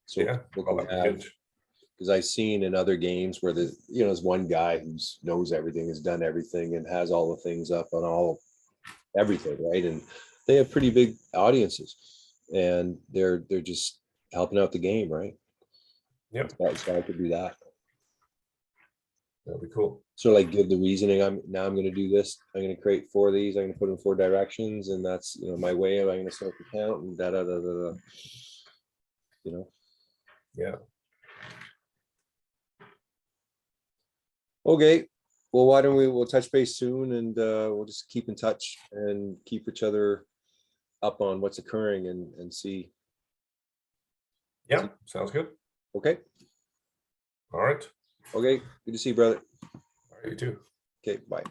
So Yeah, people that'd can be have, good. because I've seen in other games where there's one guy who knows everything, has done everything, and has all the things up on everything, right? And they have pretty big audiences, and they're just helping out the game, right? Yep, So I could do that. that'd be cool. So like give the reasoning, I'm going to do this. I'm going to create 4 of these. I'm going to put in 4 directions, and that's, you know, my way of, I'm going to start the count and da da da da da. You know. Yeah. Okay. Well, why don't we'll touch base soon, and we'll just keep in touch and keep each other up on what's occurring, and see. Yeah, sounds good. Okay. All right. Okay. Good to see you, brother. All right, you too. Okay. Bye.